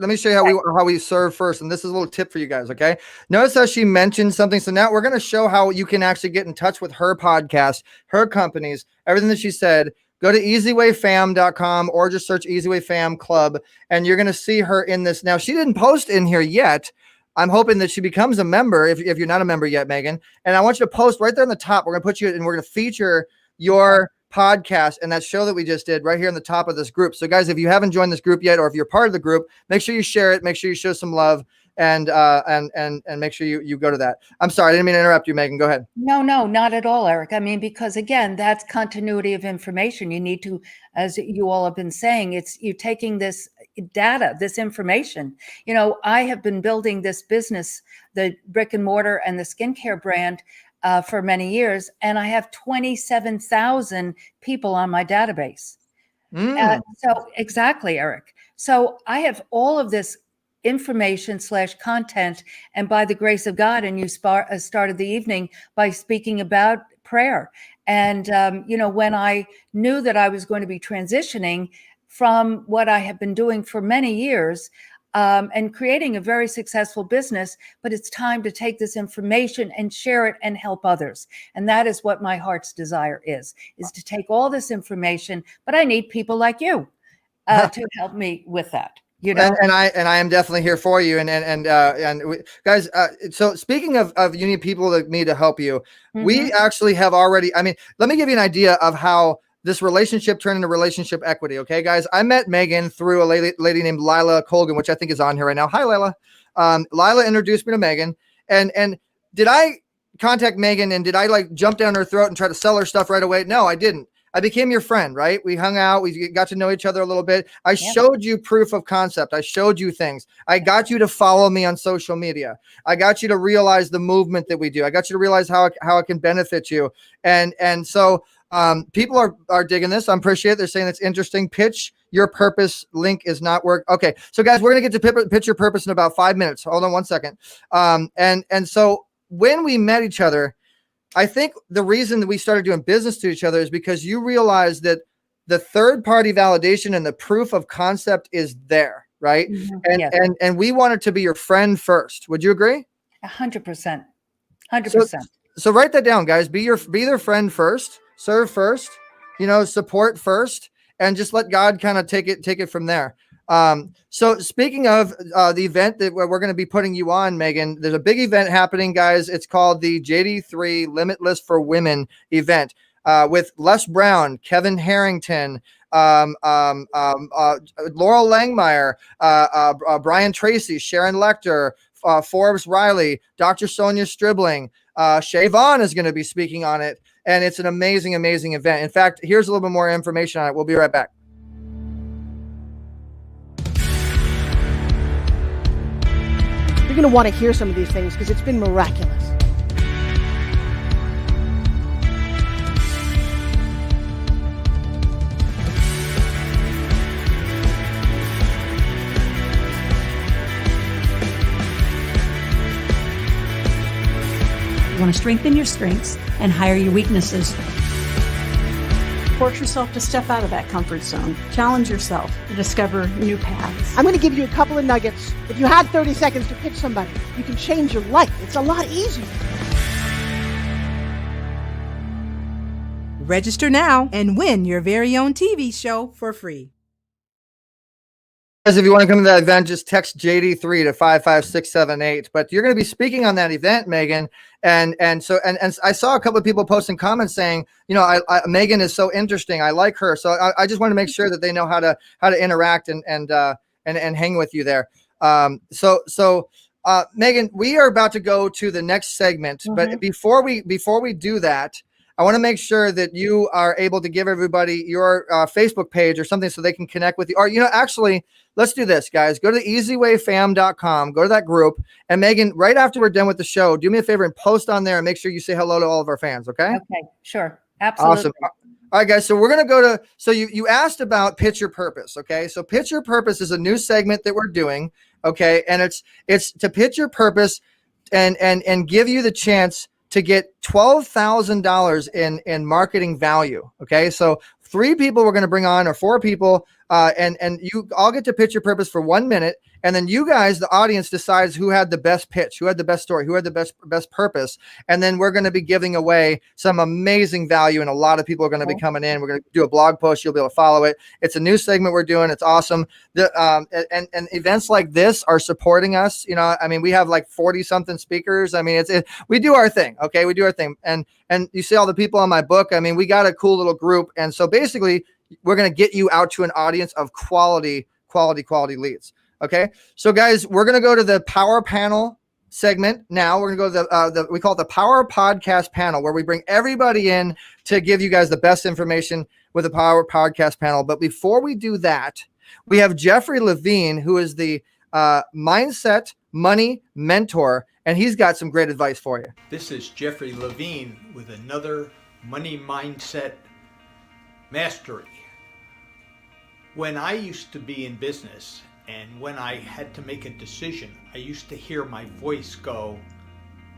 me show you how we serve first. And this is a little tip for you guys. Okay. Notice how she mentioned something. So now we're going to show how you can actually get in touch with her podcast, her companies, everything that she said. Go to easywayfam.com or just search Easyway Fam Club. And you're going to see her in this. Now, she didn't post in here yet. I'm hoping that she becomes a member if you're not a member yet, Megan. And I want you to post right there on the top. We're going to put you and we're going to feature your podcast and that show that we just did right here on the top of this group. So guys, if you haven't joined this group yet, or if you're part of the group, make sure you share it, make sure you show some love, and make sure you go to that. I'm sorry, I didn't mean to interrupt you, Megan. Go ahead. No, not at all, Eric. I mean, because again, that's continuity of information. You need to, as you all have been saying, you're taking this data, this information. I have been building this business, the brick and mortar and the skincare brand, for many years, and I have 27,000 people on my database. So exactly, Eric. So I have all of this information / content, and by the grace of God, and you started the evening by speaking about prayer. And when I knew that I was going to be transitioning from what I have been doing for many years, and creating a very successful business, but it's time to take this information and share it and help others. And that is what my heart's desire is to take all this information, but I need people like you to help me with that. And I am definitely here for you. Guys, so speaking of you need people like me to help you, we actually have already, let me give you an idea of how this relationship turned into relationship equity. Okay, guys, I met Megan through a lady named Lila Colgan, which I think is on here right now. Hi, Lila. Lila introduced me to Megan. And did I contact Megan and did I like jump down her throat and try to sell her stuff right away? No, I didn't. I became your friend, right? We hung out. We got to know each other a little bit. I showed you proof of concept. I showed you things. I got you to follow me on social media. I got you to realize the movement that we do. I got you to realize how it can benefit you. And so people are digging this. I appreciate it. They're saying it's interesting. Pitch your purpose link is not work. Okay. So guys, we're going to get to pitch your purpose in about 5 minutes. Hold on 1 second. And so when we met each other, I think the reason that we started doing business to each other is because you realized that the third party validation and the proof of concept is there. Right. Mm-hmm. And we wanted to be your friend first. Would you agree? 100%. 100%. So write that down, guys. Be their friend first, serve first, support first, and just let God kind of take it from there. So speaking of the event that we're going to be putting you on, Megan, there's a big event happening, guys. It's called the JD3 Limitless for Women event with Les Brown, Kevin Harrington, Laurel Langmeyer, Brian Tracy, Sharon Lecter, Forbes Riley, Dr. Sonia Stribling, Shay Vaughn is going to be speaking on it. And it's an amazing, amazing event. In fact, here's a little bit more information on it. We'll be right back. You're going to want to hear some of these things because it's been miraculous. You want to strengthen your strengths and hire your weaknesses. Force yourself to step out of that comfort zone. Challenge yourself to discover new paths. I'm going to give you a couple of nuggets. If you had 30 seconds to pitch somebody, you can change your life. It's a lot easier. Register now and win your very own TV show for free. Guys, if you want to come to that event, just text JD3 to 55678. But you're going to be speaking on that event, Megan. And I saw a couple of people posting comments saying, Megan is so interesting. I like her. So I just want to make sure that they know how to interact and hang with you there. Megan, we are about to go to the next segment. Mm-hmm. But before we do that, I want to make sure that you are able to give everybody your Facebook page or something so they can connect with you. Or, actually, let's do this, guys. Go to easyWayFam.com, go to that group. And Megan, right after we're done with the show, do me a favor and post on there and make sure you say hello to all of our fans, okay? Okay, sure. Absolutely. Awesome. All right, guys. So we're going to go to, so you asked about Pitch Your Purpose, okay? So Pitch Your Purpose is a new segment that we're doing, okay? And it's to pitch your purpose and give you the chance to get $12,000 in marketing value. Okay. So 3 people we're going to bring on, or 4 people, and you all get to pitch your purpose for 1 minute. And then you guys, the audience, decides who had the best pitch, who had the best story, who had the best purpose. And then we're going to be giving away some amazing value. And a lot of people are going to be coming in. We're going to do a blog post. You'll be able to follow it. It's a new segment we're doing. It's awesome. And events like this are supporting us. We have like 40 something speakers. We do our thing. Okay. We do our thing. And you see all the people on my book. We got a cool little group. And so basically we're going to get you out to an audience of quality leads. Okay. So guys, we're going to go to the Power Panel segment. Now we're going to go to we call it the Power Podcast Panel, where we bring everybody in to give you guys the best information with the Power Podcast Panel. But before we do that, we have Jeffrey Levine, who is the Mindset Money Mentor, and he's got some great advice for you. This is Jeffrey Levine with another Money Mindset Mastery. When I used to be in business, and when I had to make a decision, I used to hear my voice go,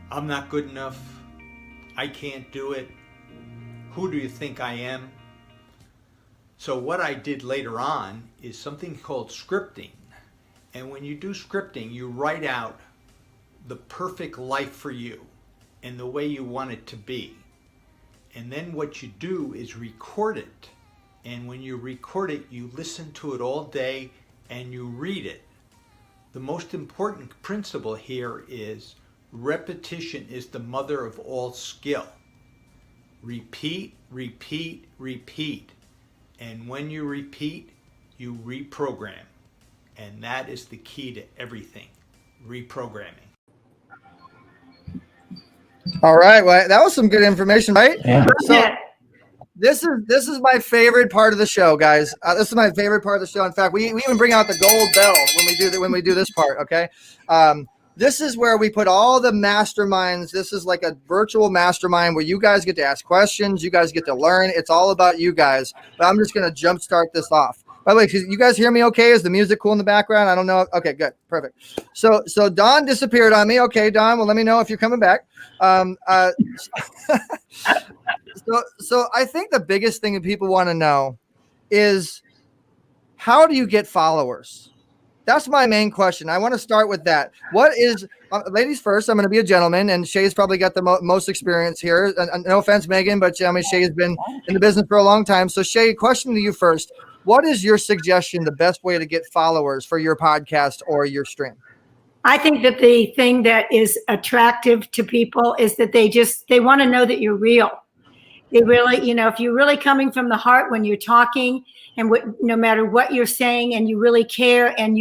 I'm not good enough. I can't do it. Who do you think I am? So what I did later on is something called scripting. And when you do scripting, you write out the perfect life for you and the way you want it to be. And then what you do is record it. And when you record it, you listen to it all day and you read it. The most important principle here is repetition is the mother of all skill. Repeat, repeat, repeat. And when you repeat, you reprogram. And that is the key to everything, reprogramming. All right. Well, that was some good information, right? Yeah. So this is my favorite part of the show, guys. This is my favorite part of the show. In fact, we even bring out the gold bell when we do this part. Okay. This is where we put all the masterminds. This is like a virtual mastermind where you guys get to ask questions. You guys get to learn. It's all about you guys. But I'm just going to jumpstart this off. By the way, you guys hear me okay? Is the music cool in the background? I don't know. Okay, good. Perfect. So Don disappeared on me. Okay, Don, well, let me know if you're coming back. So I think the biggest thing that people want to know is, how do you get followers? That's my main question. I want to start with that. What is, ladies first, I'm going to be a gentleman, and Shay's probably got the most experience here. No offense, Megan, but I mean, Shay's been in the business for a long time. So Shay, question to you first. What is your suggestion, the best way to get followers for your podcast or your stream? I think that the thing that is attractive to people is that they want to know that you're real. They really, if you're really coming from the heart when you're talking, and no matter what you're saying, and you really care, and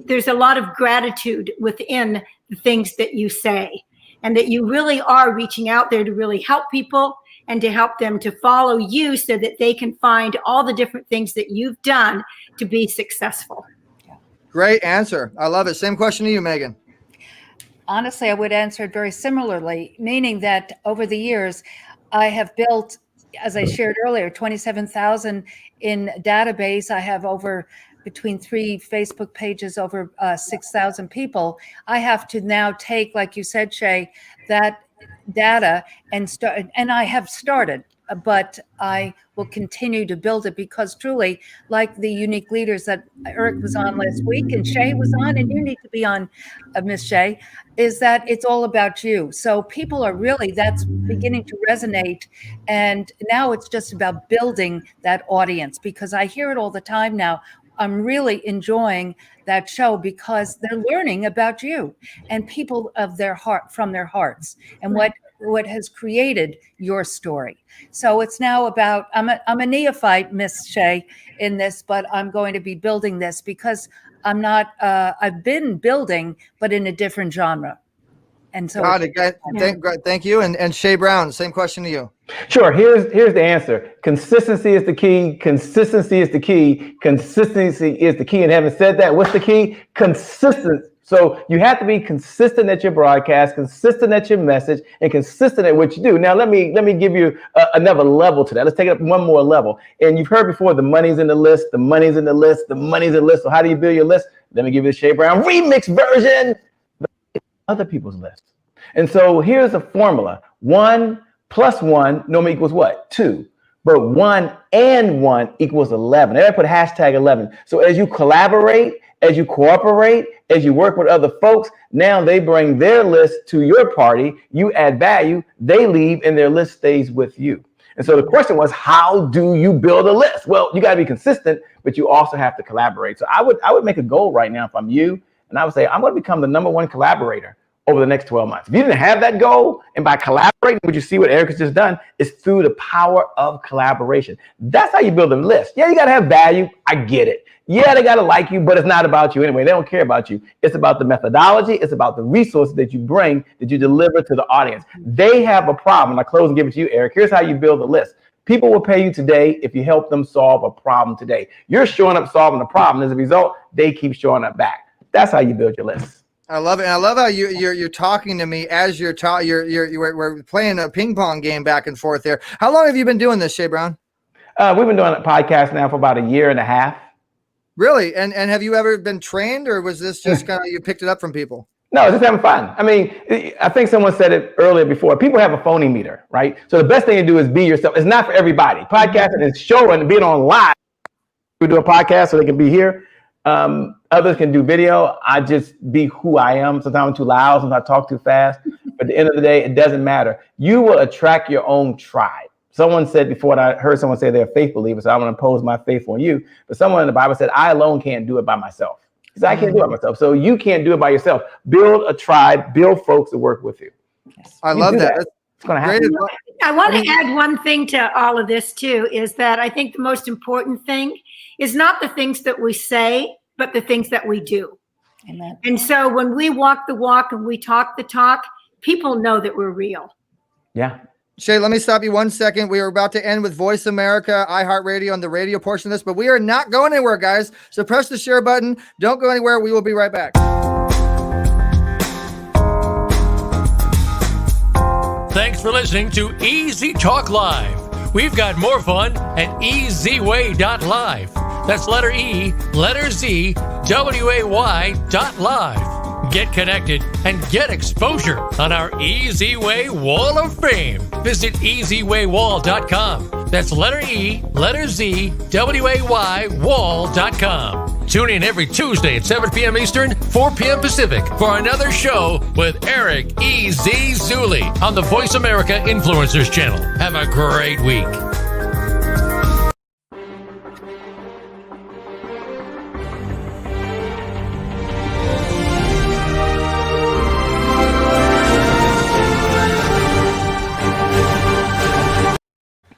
there's a lot of gratitude within the things that you say, and that you really are reaching out there to really help people and to help them to follow you so that they can find all the different things that you've done to be successful. Great answer. I love it. Same question to you, Megan. Honestly, I would answer it very similarly, meaning that over the years, I have built, as I shared earlier, 27,000 in database. I have between 3 Facebook pages, over 6,000 people. I have to now take, like you said, Shay, that data and start. And I have started, but I will continue to build it, because truly, like the unique leaders that Eric was on last week and Shay was on, and you need to be on, Miss Shay, is that it's all about you. So people are really, that's beginning to resonate. And now it's just about building that audience, because I hear it all the time now. I'm really enjoying that show because they're learning about you and people of their heart, from their hearts, and what has created your story. So it's now about, I'm a neophyte, Miss Shay, in this, but I'm going to be building this because I'm not, I've been building, but in a different genre. And so got it. Thank you. And Shay Brown, same question to you. Sure. Here's the answer. Consistency is the key. Consistency is the key. Consistency is the key. And having said that, what's the key? Consistent. So you have to be consistent at your broadcast, consistent at your message, and consistent at what you do. Now, let me give you another level to that. Let's take it up one more level. And you've heard before, the money's in the list, the money's in the list, the money's in the list. So how do you build your list? Let me give you the Shay Brown remix version. Other people's list. And so here's a formula. 1 + 1 normally equals what? 2. But 1 and 1 equals 11. Everybody put hashtag 11. So as you collaborate, as you cooperate, as you work with other folks, now they bring their list to your party, you add value, they leave, and their list stays with you. And so the question was, how do you build a list? Well, you got to be consistent, but you also have to collaborate. So I would make a goal right now if I'm you, and I would say, I'm going to become the #1 collaborator over the next 12 months. If you didn't have that goal, and by collaborating, what you see what Eric has just done is through the power of collaboration. That's how you build a list. Yeah, you got to have value. I get it. Yeah, they got to like you, but it's not about you anyway. They don't care about you. It's about the methodology. It's about the resources that you bring, that you deliver to the audience. They have a problem. I close and give it to you, Eric. Here's how you build a list. People will pay you today if you help them solve a problem today. You're showing up solving the problem. As a result, they keep showing up back. That's how you build your list. I love it. And I love how you're talking to me as we're playing a ping pong game back and forth there. How long have you been doing this, Shay Brown? We've been doing a podcast now for about 1.5 years. Really? And have you ever been trained, or was this just kind of you picked it up from people? No, just having fun. I mean, I think someone said it earlier before. People have a phony meter, right? So the best thing to do is be yourself. It's not for everybody. Podcasting is showing and being on live. We do a podcast so they can be here. Others can do video. I just be who I am. Sometimes I'm too loud. Sometimes I talk too fast. But at the end of the day, it doesn't matter. You will attract your own tribe. Someone said before, and I heard someone say they're a faith believer, so I'm going to impose my faith on you. But someone in the Bible said, I alone can't do it by myself. He said, I can't do it by myself. So you can't do it by yourself. Build a tribe, build folks to work with you. I love that. It's going to happen. I want to add one thing to all of this too, is that I think the most important thing is not the things that we say, but the things that we do. Amen. And so when we walk the walk and we talk the talk, people know that we're real. Yeah. Shay, let me stop you 1 second. We are about to end with Voice America, iHeartRadio, on the radio portion of this, but we are not going anywhere, guys. So press the share button. Don't go anywhere. We will be right back. Thanks for listening to Easy Talk Live. We've got more fun at EasyWay.live. That's letter E, letter Z, WAY.live. Get connected and get exposure on our Easy Way Wall of Fame. Visit EasyWayWall.com. That's letter E, letter Z, WAY Wall.com. Tune in every Tuesday at 7 p.m. Eastern, 4 p.m. Pacific for another show with Eric E.Z. Zuli on the Voice America Influencers Channel. Have a great week.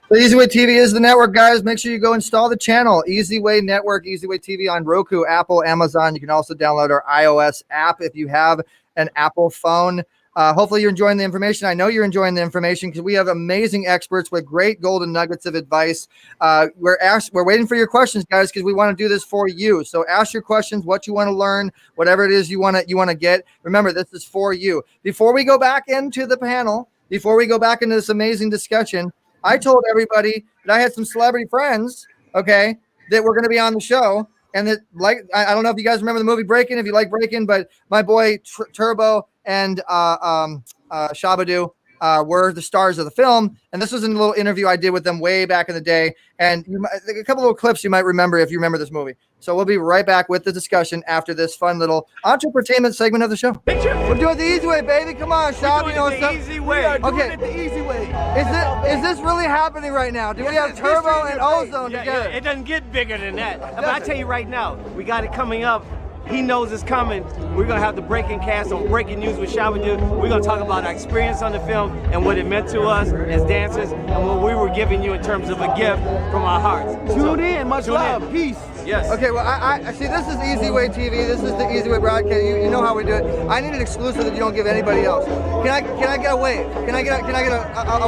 The Easy Way TV is the network, guys. Make sure you go install the channel. Easy Way Network, Easy Way TV on Roku, Apple, Amazon. You can also download our iOS app if you have an Apple phone. Hopefully you're enjoying the information. I know you're enjoying the information because we have amazing experts with great golden nuggets of advice. We're waiting for your questions, guys, because we want to do this for you. So ask your questions, what you want to learn, whatever it is you want to get. Remember, this is for you. Before we go back into the panel, before we go back into this amazing discussion, I told everybody that I had some celebrity friends, okay, that were going to be on the show. And that, like, I don't know if you guys remember the movie Breakin', if you like Breakin', but my boy Turbo and Shabadoo were the stars of the film. And this was in a little interview I did with them way back in the day. And a couple little clips you might remember if you remember this movie. So we'll be right back with the discussion after this fun little entertainment segment of the show. We're doing it the easy way, baby. Come on, Shab. You know what's up? Easy way. We are doing it the easy way. Is this really happening right now? Do we have Turbo and Ozone together? It doesn't get bigger than that. But I tell you right now, we got it coming up. He knows it's coming. We're going to have the breaking cast on Breaking News with Shabadoo. We're going to talk about our experience on the film and what it meant to us as dancers and what we were giving you in terms of a gift from our hearts. Tune in. Much love. Peace. Yes. Okay, well, I see this is Easy Way TV. This is the Easy Way broadcast. You know how we do it. I need an exclusive that you don't give anybody else. Can I get a wave? Can I get a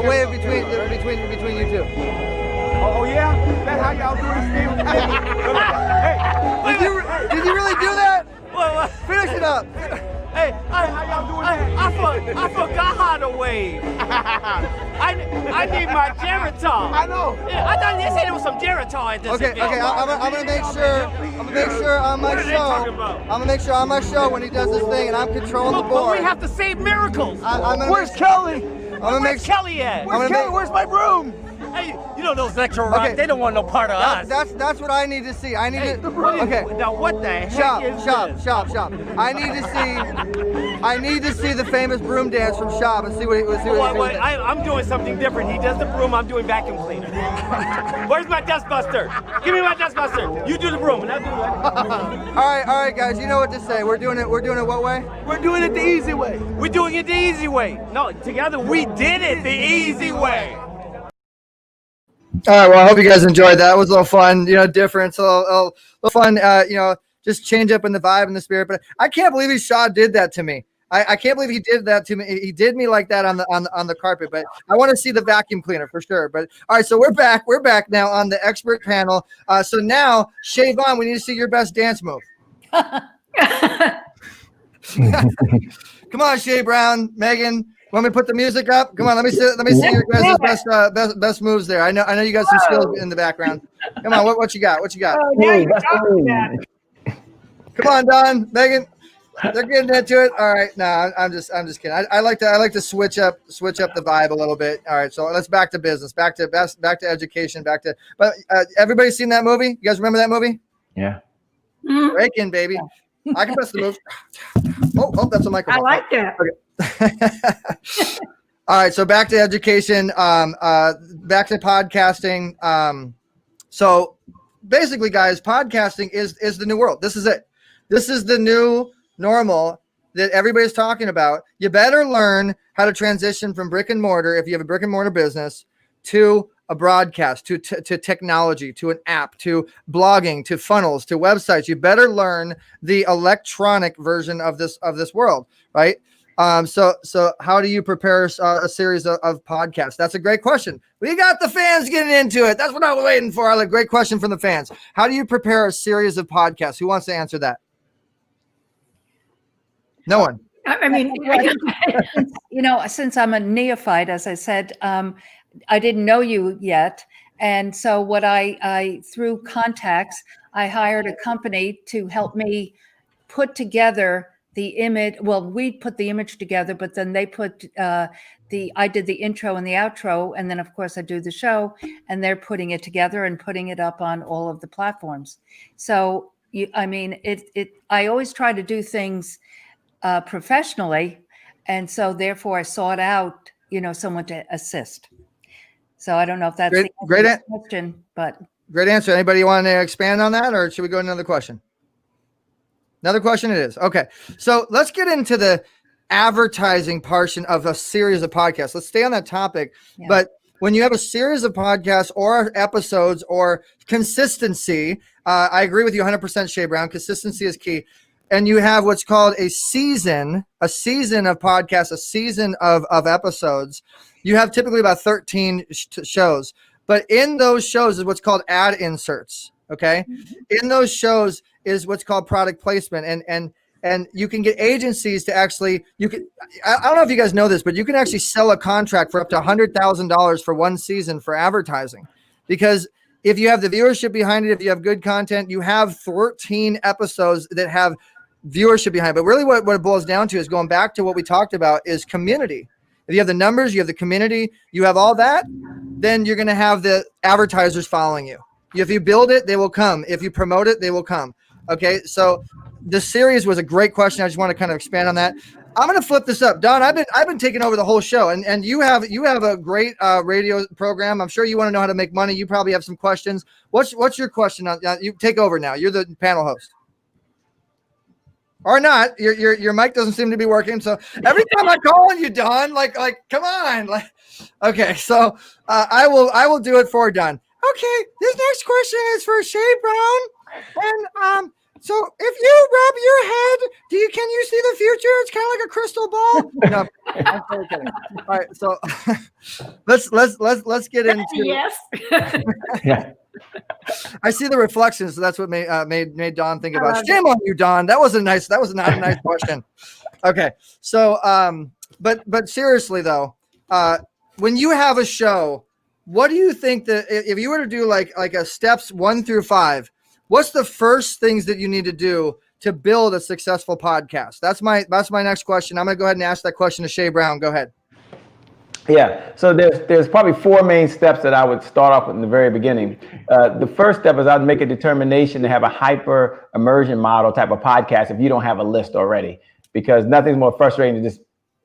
wave between you two? Oh yeah? That's how y'all do this thing? Did you really do that? Finish it up. Hey, how y'all doing? I forgot how to wave. I need my Geritol. I know. Yeah, I thought they said there was some Geritol at this event. Okay. I'm gonna make sure on my show. I'm gonna make sure on my show when he does this thing and I'm controlling the board. But we have to save miracles. Where's Kelly? Where's Kelly at? Where's Kelly? Where's my broom? Hey, you know those electro rock, they don't want no part of us. That's what I need to see. I need to. Okay. Now what the heck Shop. I need to see the famous broom dance from Shop and see what he was doing. I'm doing something different. He does the broom, I'm doing vacuum cleaner. Where's my dustbuster? Give me my dustbuster. You do the broom and I'll do that. All right, guys. You know what to say. We're doing it what way? We're doing it the easy way. We're doing it the easy way. No, together we did it the easy way. All right, well, I hope you guys enjoyed that. It was a little fun, different, a little fun, just change up in the vibe and the spirit. But I can't believe Shaw did that to me. I can't believe he did that to me. He did me like that on the carpet. But I want to see the vacuum cleaner for sure. But all right, so we're back. We're back now on the expert panel. So now, Shay Vaughn, we need to see your best dance move. Come on, Shay Brown, Megan. Want me to put the music up? Come on, let me see your guys' best moves there. I know you got some skills in the background. Come on, what you got? Come on, Don, Megan. They're getting into it. All right, no, I'm just kidding. I like to switch up the vibe a little bit. All right, so let's back to business, back to education, But everybody seen that movie? You guys remember that movie? Yeah. Break-in, baby. I can press the move. Oh, that's a microphone. I like that. Okay. All right, so back to education, back to podcasting. So basically, guys, podcasting is the new world. This is it. This is the new normal that everybody's talking about. You better learn how to transition from brick and mortar, if you have a brick and mortar business, to a broadcast, to technology, to an app, to blogging, to funnels, to websites. You better learn the electronic version of this world, right? So how do you prepare a series of podcasts? That's a great question. We got the fans getting into it. That's what I was waiting for. A great question from the fans. How do you prepare a series of podcasts? Who wants to answer that? No one. I mean, since I'm a neophyte, as I said, I didn't know you yet. And so what I through contacts, I hired a company to help me put together the image. Well, we put the image together, but then they put I did the intro and the outro, and then of course I do the show, and they're putting it together and putting it up on all of the platforms. So I always try to do things professionally, and so therefore I sought out, someone to assist. So I don't know if that's great the question, but great answer. Anybody want to expand on that, or should we go to another question? Another question it is. Okay. So let's get into the advertising portion of a series of podcasts. Let's stay on that topic. Yeah. But when you have a series of podcasts or episodes or consistency, I agree with you 100%, Shay Brown. Consistency is key. And you have what's called a season of podcasts, a season of episodes. You have typically about 13 shows. But in those shows is what's called ad inserts. Okay. Mm-hmm. In those shows is what's called product placement. And you can get agencies to actually, I don't know if you guys know this, but you can actually sell a contract for up to $100,000 for one season for advertising. Because if you have the viewership behind it, if you have good content, you have 13 episodes that have viewership behind it. But really what it boils down to is going back to what we talked about is community. If you have the numbers, you have the community, you have all that, then you're going to have the advertisers following you. If you build it, they will come. If you promote it, they will come. Okay, so the series was a great question. I just want to kind of expand on that. I'm going to flip this up, Don. I've been taking over the whole show, and you have a great radio program. I'm sure you want to know how to make money. You probably have some questions. What's your question? You take over now. You're the panel host, or not? Your mic doesn't seem to be working. So every time I call on you, Don, like come on, okay. So I will do it for Don. Okay, this next question is for Shay Brown, and so if you rub your head, can you see the future? It's kind of like a crystal ball. No, I'm totally kidding. All right, so let's get into yes. Yeah. I see the reflections, so that's what made Don think about. Shame on you, Don. That was not a nice question. Okay, so but seriously though, when you have a show, what do you think that if you were to do like a steps 1 through 5? What's the first things that you need to do to build a successful podcast? That's my next question. I'm going to go ahead and ask that question to Shay Brown. Go ahead. Yeah. So there's probably 4 main steps that I would start off with in the very beginning. The first step is I'd make a determination to have a hyper immersion model type of podcast if you don't have a list already, because nothing's more frustrating than just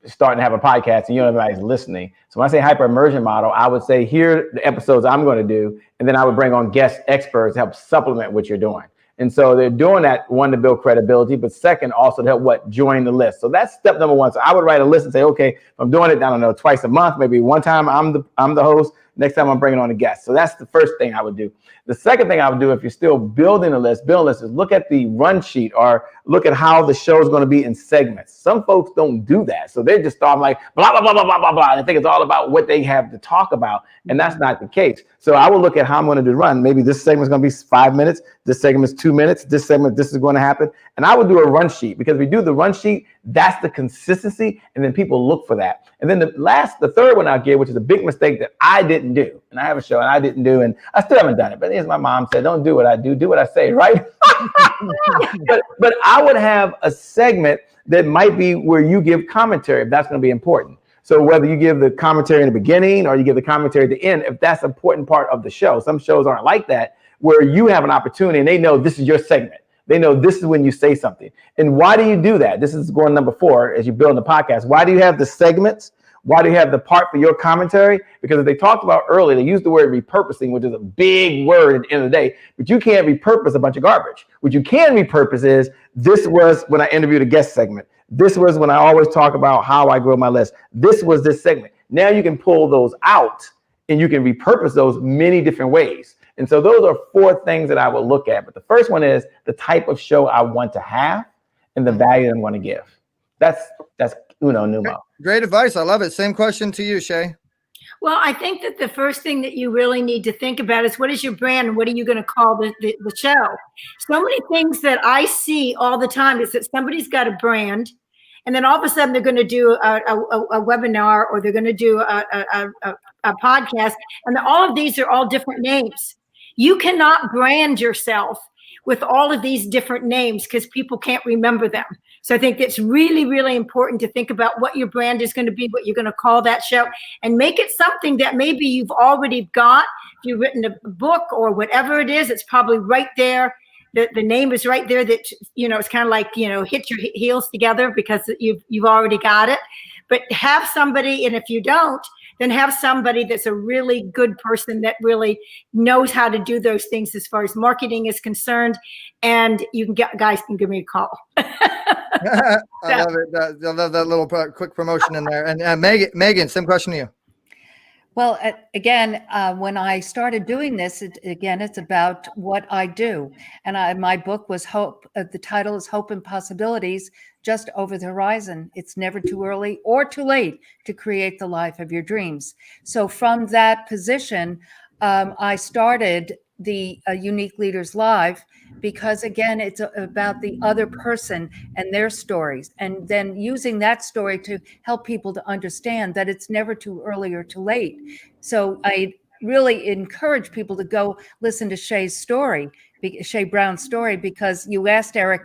starting to have a podcast and you don't know anybody's listening. So when I say hyper immersion model, I would say here are the episodes I'm going to do, and then I would bring on guest experts to help supplement what you're doing. And so they're doing that, one, to build credibility, but second, also to help join the list. So that's step number 1. So I would write a list and say, okay, if I'm doing it, I don't know, twice a month, maybe one time I'm the host, next time I'm bringing on a guest. So that's the first thing I would do. The second thing I would do, if you're still building a list, is look at the run sheet or look at how the show is going to be in segments. Some folks don't do that. So they just start like blah, blah, blah, blah, blah, blah, blah. And I think it's all about what they have to talk about. And that's not the case. So I will look at how I'm going to do run. Maybe this segment is going to be 5 minutes. This segment is 2 minutes. This segment, this is going to happen. And I would do a run sheet, because if we do the run sheet, that's the consistency. And then people look for that. And then the third one I'll give, which is a big mistake that I didn't do. And I have a show and I didn't do, and I still haven't done it. But as my mom said, don't do what I do what I say, right? but I would have a segment that might be where you give commentary, if that's going to be important. So whether you give the commentary in the beginning or you give the commentary at the end, if that's an important part of the show. Some shows aren't like that, where you have an opportunity and they know this is your segment. They know this is when you say something. And why do you do that? This is going number 4 as you build the podcast. Why do you have the segments? Why do you have the part for your commentary? Because as they talked about earlier, they used the word repurposing, which is a big word at the end of the day, but you can't repurpose a bunch of garbage. What you can repurpose is, this was when I interviewed a guest segment. This was when I always talk about how I grow my list. This was this segment. Now you can pull those out and you can repurpose those many different ways. And so those are 4 things that I will look at. But the first one is the type of show I want to have and the value I'm going to give. That's uno numero. Great advice. I love it. Same question to you, Shay. Well, I think that the first thing that you really need to think about is, what is your brand and what are you going to call the show? So many things that I see all the time is that somebody's got a brand, and then all of a sudden they're going to do a webinar, or they're going to do a podcast, and all of these are all different names. You cannot brand yourself with all of these different names because people can't remember them. So I think it's really, really important to think about what your brand is going to be, what you're going to call that show, and make it something that maybe you've already got. If you've written a book or whatever it is, it's probably right there. The name is right there that, it's kind of like, hit your heels together because you've already got it. But have somebody, and if you don't, then have somebody that's a really good person that really knows how to do those things as far as marketing is concerned. And guys can give me a call. I love it. I love that little quick promotion in there. And Megan, same question to you. Well, again, when I started doing this, it's about what I do. And my book was Hope. The title is Hope and Possibilities, Just Over the Horizon. It's never too early or too late to create the life of your dreams. So from that position, I started the Unique Leaders Live because, again, it's about the other person and their stories, and then using that story to help people to understand that it's never too early or too late. So I really encourage people to go listen to Shay's story, Shay Brown's story, because you asked Eric,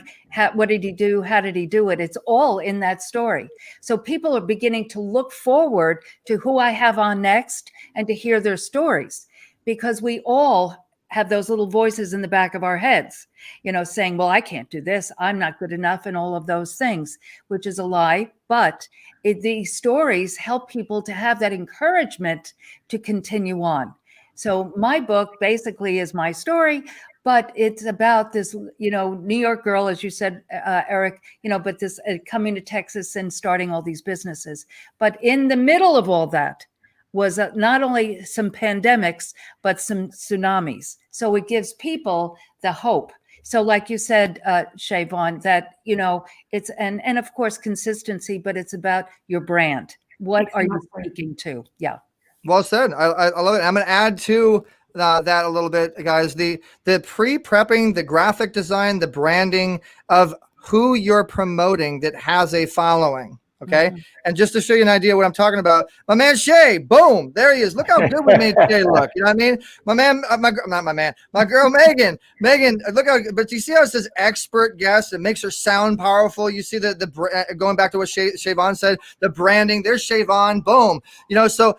what did he do? How did he do it? It's all in that story. So people are beginning to look forward to who I have on next and to hear their stories, because we all have those little voices in the back of our heads, saying, well, I can't do this. I'm not good enough, and all of those things, which is a lie. But these stories help people to have that encouragement to continue on. So my book basically is my story, but it's about this, New York girl, as you said, Eric, but this coming to Texas and starting all these businesses. But in the middle of all that was not only some pandemics, but some tsunamis. So it gives people the hope. So like you said, Shavon, that, it's, and of course, consistency, but it's about your brand. What are you speaking to? Yeah. Well said. I love it. I'm going to add to that a little bit, guys. The pre-prepping, the graphic design, the branding of who you're promoting that has a following. Okay. Mm-hmm. And just to show you an idea what I'm talking about, my man Shay, boom, there he is. Look how good we made Shay look. You know what I mean? My girl Megan, look how, but you see how it says expert guest? It makes her sound powerful. You see the going back to what Shavon said, the branding, there's Shavon, boom. So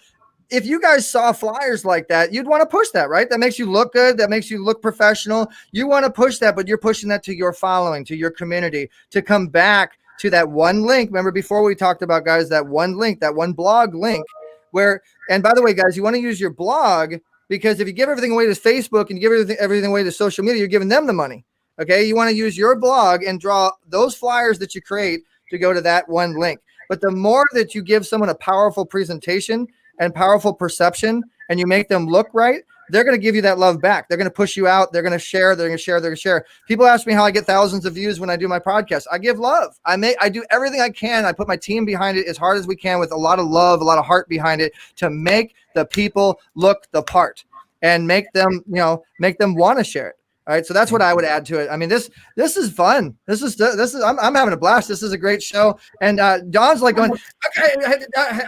if you guys saw flyers like that, you'd want to push that, right? That makes you look good. That makes you look professional. You want to push that, but you're pushing that to your following, to your community, to come back to that one link. Remember before we talked about, guys, that one link, that one blog link where, and by the way, guys, you want to use your blog because if you give everything away to Facebook and you give everything away to social media, you're giving them the money. Okay. You want to use your blog and draw those flyers that you create to go to that one link. But the more that you give someone a powerful presentation and powerful perception and you make them look right, they're going to give you that love back. They're going to push you out. They're going to share. They're going to share. They're going to share. People ask me how I get thousands of views when I do my podcast. I give love. I do everything I can. I put my team behind it as hard as we can with a lot of love, a lot of heart behind it to make the people look the part and make them want to share it. All right. So that's what I would add to it. I mean, this is fun. This is I'm having a blast. This is a great show. And Don's like going, okay,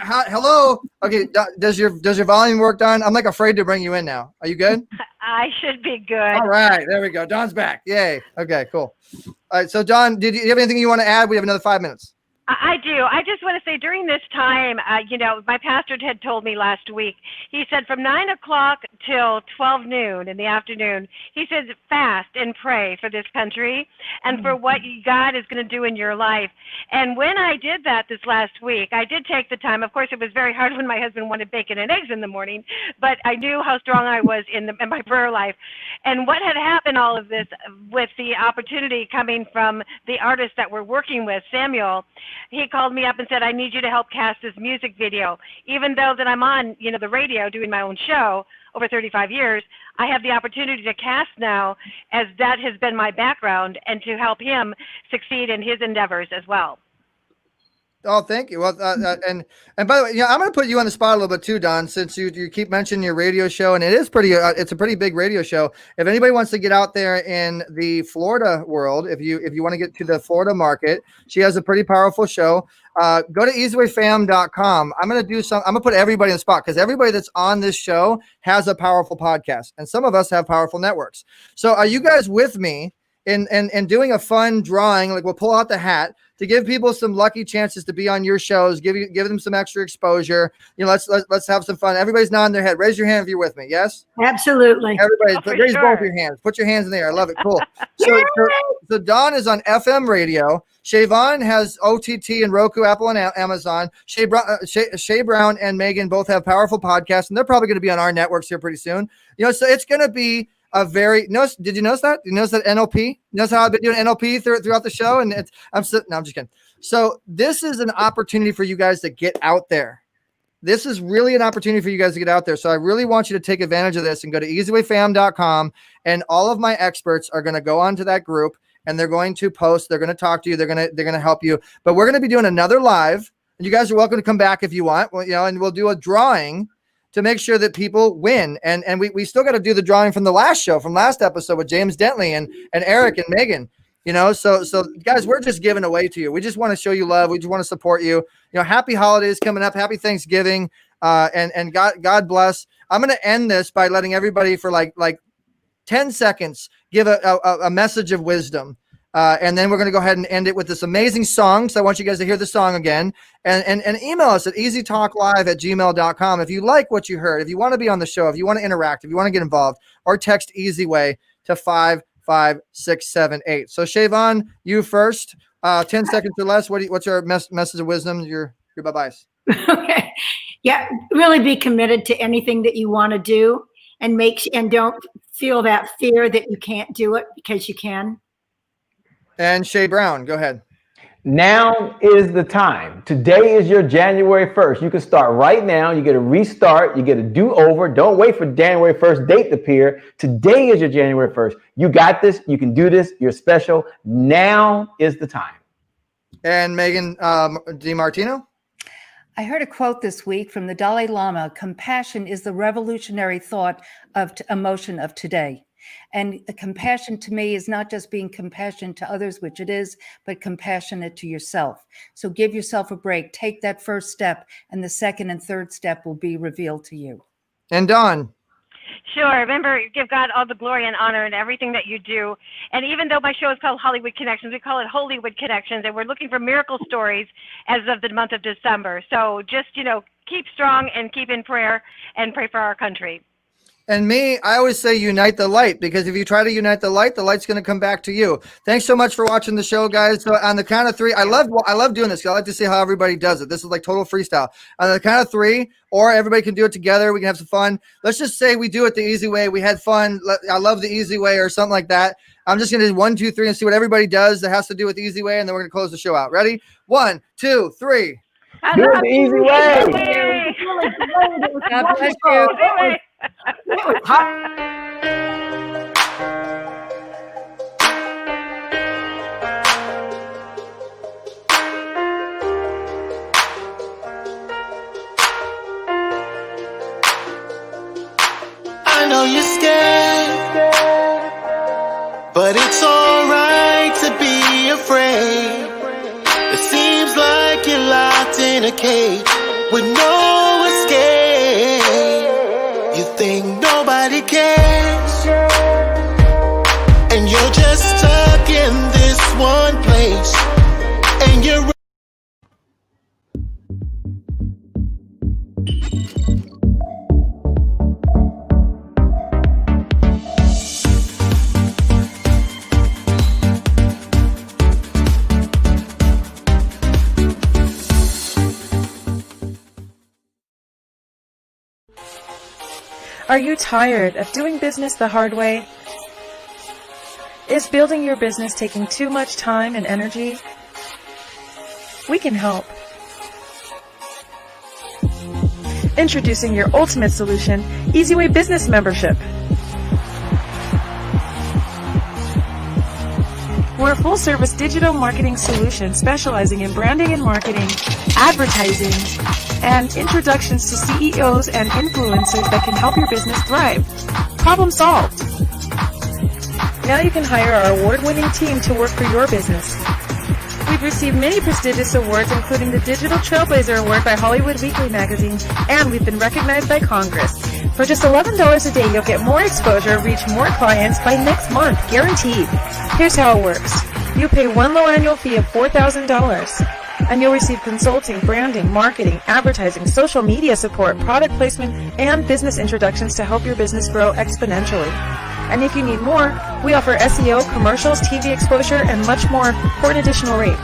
hello. Okay. Does your volume work, Don? I'm like afraid to bring you in now. Are you good? I should be good. All right. There we go. Don's back. Yay. Okay, cool. All right. So Don, do you have anything you want to add? We have another 5 minutes. I do. I just want to say during this time, my pastor had told me last week, he said from 9 o'clock till 12 noon in the afternoon, he said fast and pray for this country and for what God is going to do in your life. And when I did that this last week, I did take the time. Of course, it was very hard when my husband wanted bacon and eggs in the morning, but I knew how strong I was in my prayer life. And what had happened, all of this, with the opportunity coming from the artist that we're working with, Samuel, he called me up and said, I need you to help cast this music video. Even though that I'm on, the radio doing my own show over 35 years, I have the opportunity to cast now, as that has been my background, and to help him succeed in his endeavors as well. Oh, thank you. Well, and by the way, I'm going to put you on the spot a little bit too, Don, since you keep mentioning your radio show, and it is it's a pretty big radio show. If anybody wants to get out there in the Florida world, if you want to get to the Florida market, she has a pretty powerful show. Go to easywayfam.com. I'm going to put everybody on the spot because everybody that's on this show has a powerful podcast, and some of us have powerful networks. So are you guys with me in doing a fun drawing. Like we'll pull out the hat to give people some lucky chances to be on your shows, give them some extra exposure. You know, let's have some fun. Everybody's nodding their head. Raise your hand if you're with me. Yes? Absolutely. Everybody, raise both your hands. Put your hands in the air. I love it. Cool. So Dawn is on FM radio. Shavon has OTT and Roku, Apple, and Amazon. Shay Brown and Megan both have powerful podcasts, and they're probably going to be on our networks here pretty soon. You know, so it's going to be a very did you notice that? You notice that NLP? You notice how I've been doing NLP throughout the show? And I'm just kidding. So this is an opportunity for you guys to get out there. This is really an opportunity for you guys to get out there. So I really want you to take advantage of this and go to easywayfam.com. And all of my experts are going to go onto that group and they're going to post. They're going to talk to you. They're going to help you. But we're going to be doing another live. And you guys are welcome to come back if you want. Well, you know, and we'll do a drawing to make sure that people win. And we still got to do the drawing from the last show, from last episode with James Dentley and Eric and Megan. You know, so guys, we're just giving away to you. We just want to show you love. We just want to support you. You know, happy holidays coming up. Happy Thanksgiving. And God bless. I'm going to end this by letting everybody for like 10 seconds give a message of wisdom. And then we're going to go ahead and end it with this amazing song. So I want you guys to hear the song again and email us at easytalklive@gmail.com. If you like what you heard, if you want to be on the show, if you want to interact, if you want to get involved, or text EasyWay to 55678. So Shavon, you first, 10 seconds or less. What's your message of wisdom? Your bye-byes. Okay. Yeah. Really be committed to anything that you want to do and don't feel that fear that you can't do it, because you can. And Shay Brown, go ahead. Now is the time. Today is your January 1st. You can start right now. You get a restart. You get a do-over. Don't wait for January 1st date to appear. Today is your January 1st. You got this. You can do this. You're special. Now is the time. And Megan DiMartino? I heard a quote this week from the Dalai Lama: compassion is the revolutionary thought of emotion of today. And the compassion to me is not just being compassionate to others, which it is, but compassionate to yourself. So give yourself a break. Take that first step, and the second and third step will be revealed to you. And Dawn? Sure. Remember, give God all the glory and honor in everything that you do. And even though my show is called Hollywood Connections, we call it Hollywood Connections, and we're looking for miracle stories as of the month of December. So just, keep strong and keep in prayer and pray for our country. And me, I always say unite the light, because if you try to unite the light's going to come back to you. Thanks so much for watching the show, guys. So on the count of three, I love doing this. I like to see how everybody does it. This is like total freestyle. On the count of three, or everybody can do it together. We can have some fun. Let's just say we do it the easy way. We had fun. I love the easy way, or something like that. I'm just going to do 1, 2, 3 and see what everybody does that has to do with the easy way. And then we're going to close the show out. Ready? 1, 2, 3. Do it the easy way. God bless you. I know you're scared, but it's alright to be afraid. It seems like you're locked in a cage with no escape. You think nobody cares, and you're just stuck in this one place, and you're Are you tired of doing business the hard way? Is building your business taking too much time and energy? We can help. Introducing your ultimate solution, EasyWay Business Membership. We're a full-service digital marketing solution specializing in branding and marketing, advertising, and introductions to CEOs and influencers that can help your business thrive. Problem solved. Now you can hire our award-winning team to work for your business. We've received many prestigious awards, including the Digital Trailblazer Award by Hollywood Weekly magazine, and we've been recognized by Congress. For just $11 a day, you'll get more exposure, reach more clients by next month, guaranteed. Here's how it works. You pay one low annual fee of $4,000, and you'll receive consulting, branding, marketing, advertising, social media support, product placement, and business introductions to help your business grow exponentially. And if you need more, we offer SEO, commercials, TV exposure, and much more for an additional rate.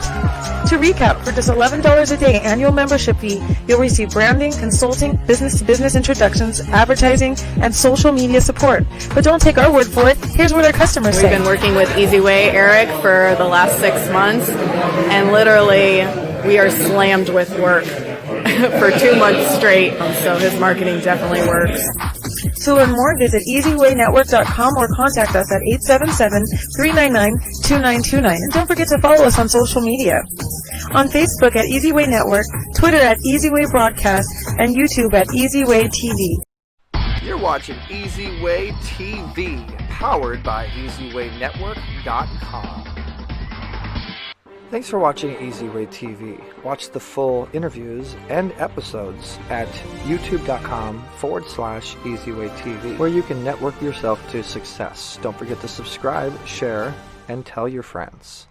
To recap, for just $11 a day annual membership fee, you'll receive branding, consulting, business-to-business introductions, advertising, and social media support. But don't take our word for it. Here's what our customers say. We've been working with EasyWay, Eric, for the last 6 months, and literally we are slammed with work for 2 months straight, so his marketing definitely works. To learn more, visit EasyWayNetwork.com or contact us at 877-399-2929. And don't forget to follow us on social media. On Facebook at EasyWay Network, Twitter at EasyWay Broadcast, and YouTube at EasyWay TV. You're watching EasyWay TV, powered by EasyWayNetwork.com. Thanks for watching EasyWay TV. Watch the full interviews and episodes at youtube.com/EasyWay TV, where you can network yourself to success. Don't forget to subscribe, share, and tell your friends.